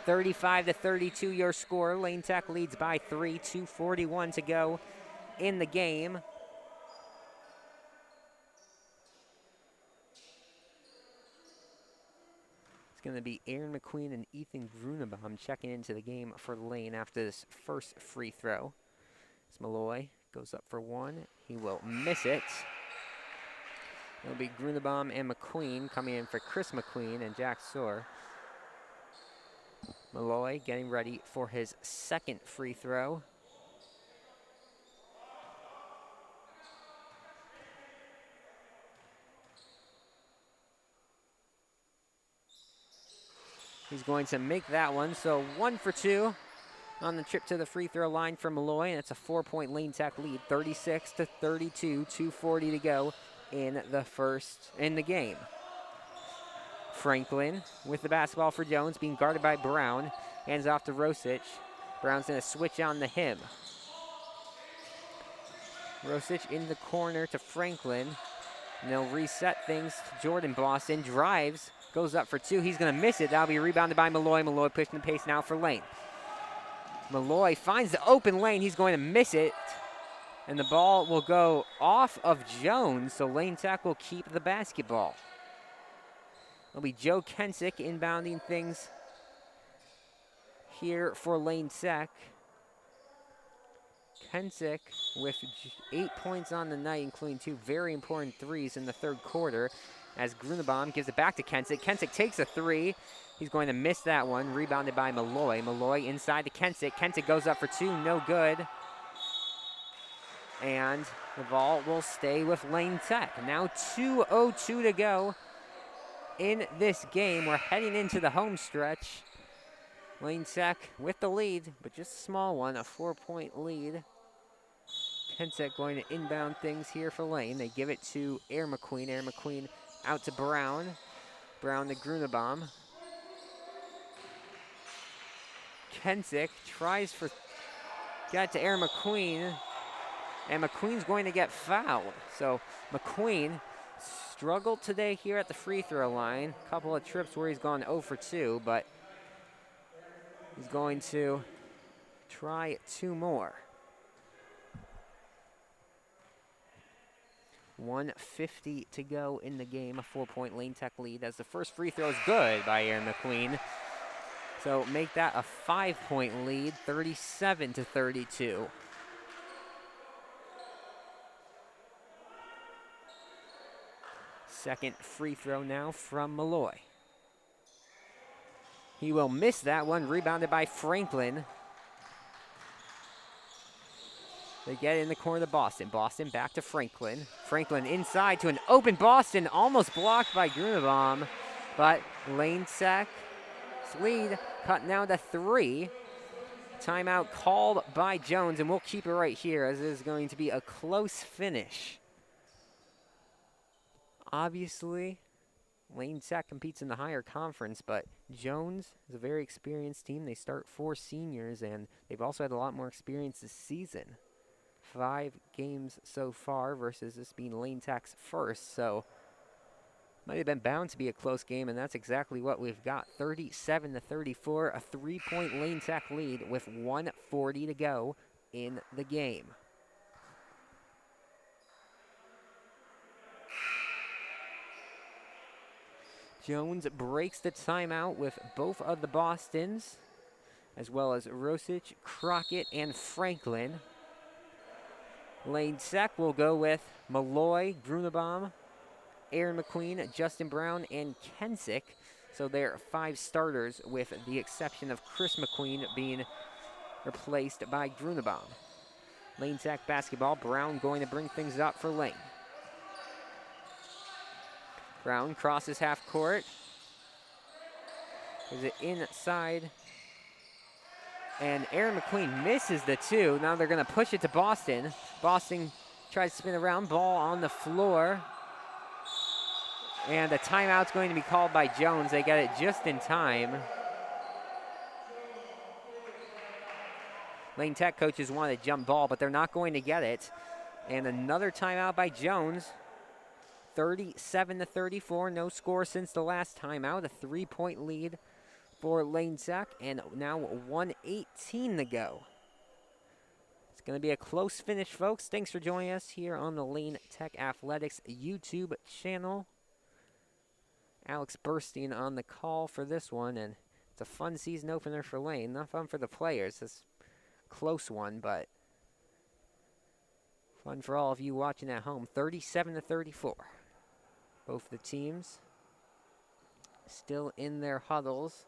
35-32 your score. Lane Tech leads by 3, 2:41 to go in the game. It's going to be Aaron McQueen and Ethan Grunebaum checking into the game for Lane after this first free throw. It's Malloy. Goes up for one. He will miss it. It'll be Grunebaum and McQueen coming in for Chris McQueen and Jack Soar. Malloy getting ready for his second free throw. He's going to make that one, so 1 for 2 on the trip to the free throw line for Malloy, and it's a 4-point Lane Tech lead, 36-32, 2:40 to go in the game. Franklin with the basketball for Jones, being guarded by Brown. Hands off to Rosic. Brown's going to switch on to him. Rosic in the corner to Franklin. And they'll reset things to Jordan Boston. Drives, goes up for two. He's going to miss it. That'll be rebounded by Malloy. Malloy pushing the pace now for Lane. Malloy finds the open lane. He's going to miss it. And the ball will go off of Jones, so Lane Tech will keep the basketball. It'll be Joe Kensick inbounding things here for Lane Tech. Kensick with 8 points on the night, including 2 very important threes in the third quarter, as Grunebaum gives it back to Kensick. Kensick takes a three. He's going to miss that one, rebounded by Malloy. Malloy inside to Kensick. Kensick goes up for two, no good. And the ball will stay with Lane Tech. Now 2:02 to go in this game. We're heading into the home stretch. Lane Tech with the lead, but just a small one, a 4-point lead. Kensick going to inbound things here for Lane. They give it to Aaron McQueen. Aaron McQueen out to Brown. Brown to Grunebaum. Kensick tries for, got it to Aaron McQueen, and McQueen's going to get fouled. So McQueen struggled today here at the free throw line. A couple of trips where he's gone 0 for 2, but he's going to try 2 more. 1:50 to go in the game, a 4-point Lane Tech lead, as the first free throw is good by Aaron McQueen. So make that a 5-point lead, 37-32. Second free throw now from Malloy. He will miss that one, rebounded by Franklin. They get in the corner to Boston. Boston back to Franklin. Franklin inside to an open Boston, almost blocked by Grunebaum, but Lane Tech's lead cut down to 3. Timeout called by Jones, and we'll keep it right here as it is going to be a close finish. Obviously, Lane Tech competes in the higher conference, but Jones is a very experienced team. They start 4 seniors, and they've also had a lot more experience this season. 5 games so far versus this being Lane Tech's first, so might have been bound to be a close game, and that's exactly what we've got. 37-34, a 3-point Lane Tech lead with 1:40 to go in the game. Jones breaks the timeout with both of the Bostons, as well as Rosic, Crockett, and Franklin. Lane Tech will go with Malloy, Grunebaum, Aaron McQueen, Justin Brown, and Kensick. So they're 5 starters, with the exception of Chris McQueen being replaced by Grunebaum. Lane Tech basketball. Brown going to bring things up for Lane. Brown crosses half court. Is it inside? And Aaron McQueen misses the 2. Now they're going to push it to Boston. Boston tries to spin around. Ball on the floor. And the timeout's going to be called by Jones. They get it just in time. Lane Tech coaches want a jump ball, but they're not going to get it. And another timeout by Jones. 37-34, no score since the last timeout. A 3-point lead for Lane Tech, and now 1:18 to go. It's going to be a close finish, folks. Thanks for joining us here on the Lane Tech Athletics YouTube channel. Alex Burstein on the call for this one, and it's a fun season opener for Lane. Not fun for the players. It's a close one, but fun for all of you watching at home. 37-34. Both the teams still in their huddles.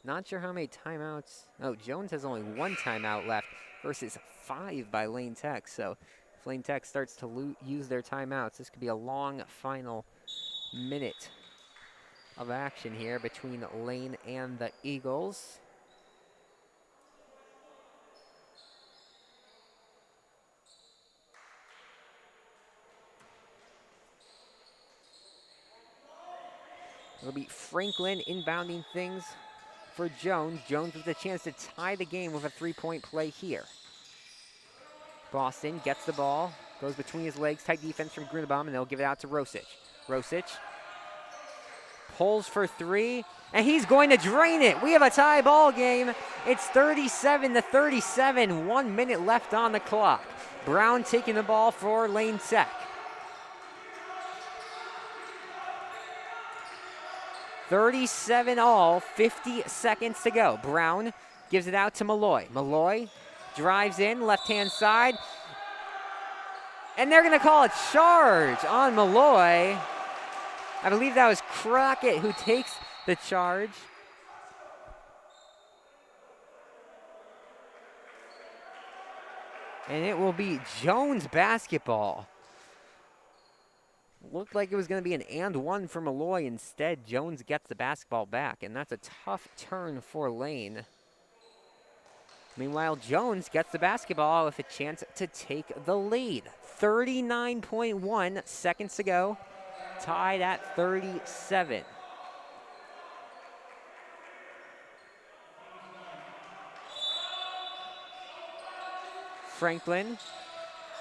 Not sure how many timeouts. Oh, Jones has only one timeout left versus 5 by Lane Tech. So if Lane Tech starts to use their timeouts, this could be a long final minute of action here between Lane and the Eagles. It'll be Franklin inbounding things for Jones. Jones with a chance to tie the game with a 3-point play here. Boston gets the ball, goes between his legs, tight defense from Grunebaum, and they'll give it out to Rosic. Rosic pulls for 3, and he's going to drain it. We have a tie ball game. It's 37-37, 1 minute left on the clock. Brown taking the ball for Lane Tech. 37 all, 50 seconds to go. Brown gives it out to Malloy. Malloy drives in, left-hand side. And they're going to call a charge on Malloy. I believe that was Crockett who takes the charge. And it will be Jones basketball. Looked like it was going to be an and one for Malloy. Instead, Jones gets the basketball back, and that's a tough turn for Lane. Meanwhile, Jones gets the basketball with a chance to take the lead. 39.1 seconds to go, tied at 37. Franklin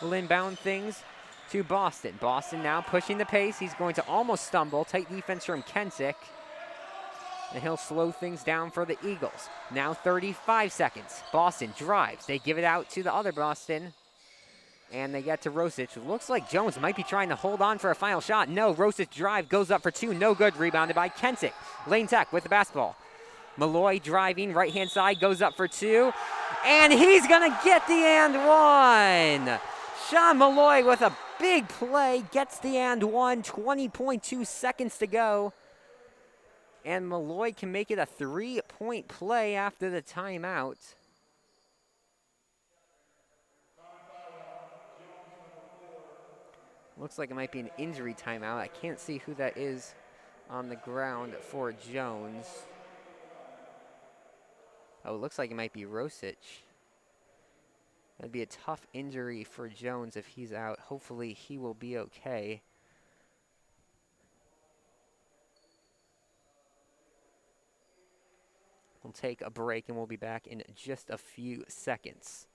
will inbound things to Boston. Boston now pushing the pace. He's going to almost stumble. Tight defense from Kensick. And he'll slow things down for the Eagles. Now 35 seconds. Boston drives. They give it out to the other Boston. And they get to Rosic. It looks like Jones might be trying to hold on for a final shot. No, Rosic drive goes up for 2. No good. Rebounded by Kensick. Lane Tech with the basketball. Malloy driving. Right-hand side goes up for 2. And he's going to get the and one. Sean Malloy with a big play, gets the and one, 20.2 seconds to go. And Malloy can make it a 3-point play after the timeout. Looks like it might be an injury timeout. I can't see who that is on the ground for Jones. Oh, it looks like it might be Rosic. That'd be a tough injury for Jones if he's out. Hopefully he will be okay. We'll take a break and we'll be back in just a few seconds.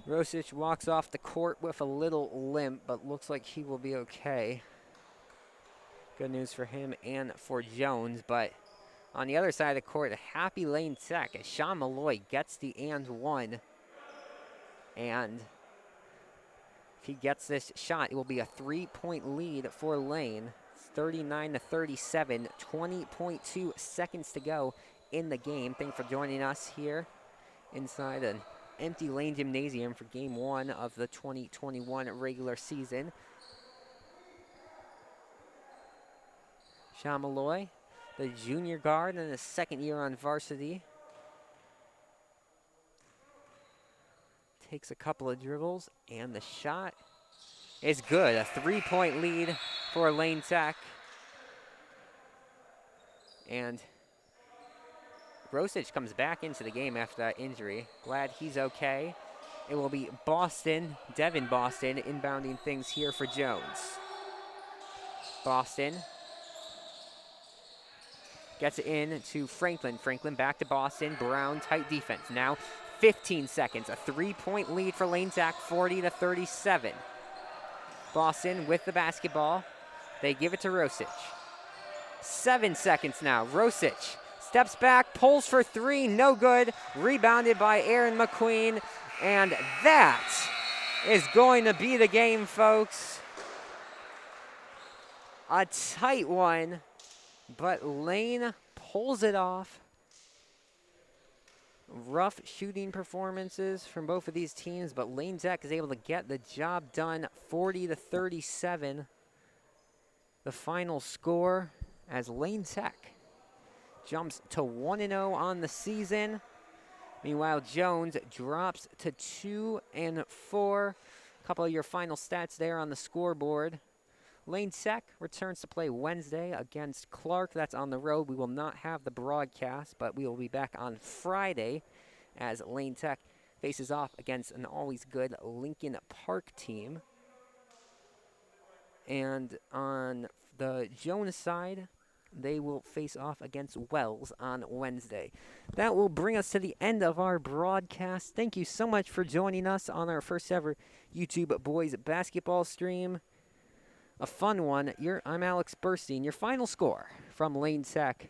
Rosic walks off the court with a little limp, but looks like he will be okay. Good news for him and for Jones, but on the other side of the court, a happy Lane Tech as Sean Malloy gets the and one. And if he gets this shot, it will be a 3-point lead for Lane. It's 39-37, 20.2 seconds to go in the game. Thanks for joining us here inside an empty Lane Gymnasium for Game 1 of the 2021 regular season. Sean Malloy, the junior guard in his second year on varsity. takes a couple of dribbles, and the shot is good. A 3-point lead for Lane Tech. And Rosic comes back into the game after that injury. Glad he's okay. It will be Boston, Devin Boston, inbounding things here for Jones. Boston gets it in to Franklin. Franklin back to Boston. Brown, tight defense. Now 15 seconds. A 3-point lead for Lane Tech, 40-37. Boston with the basketball. They give it to Rosic. 7 seconds now. Rosic steps back, pulls for three, no good. Rebounded by Aaron McQueen. And that is going to be the game, folks. A tight one, but Lane pulls it off. Rough shooting performances from both of these teams, but Lane Tech is able to get the job done. 40-37, the final score, as Lane Tech jumps to 1-0 on the season. Meanwhile, Jones drops to 2-4. A couple of your final stats there on the scoreboard. Lane Tech returns to play Wednesday against Clark. That's on the road. We will not have the broadcast, but we will be back on Friday as Lane Tech faces off against an always good Lincoln Park team. And on the Jones side, they will face off against Wells on Wednesday. That will bring us to the end of our broadcast. Thank you so much for joining us on our first ever YouTube boys basketball stream. A fun one. I'm Alex Burstein. Your final score from Lane Tech.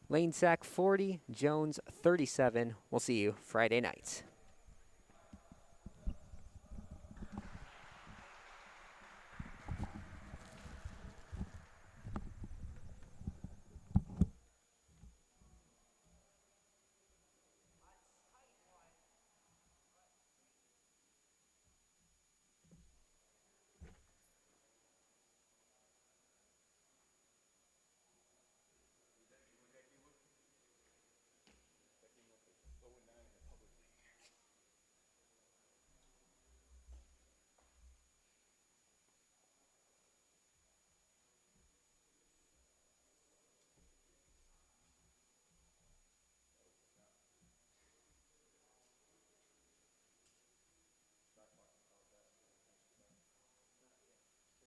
Lane Tech 40, Jones 37. We'll see you Friday night.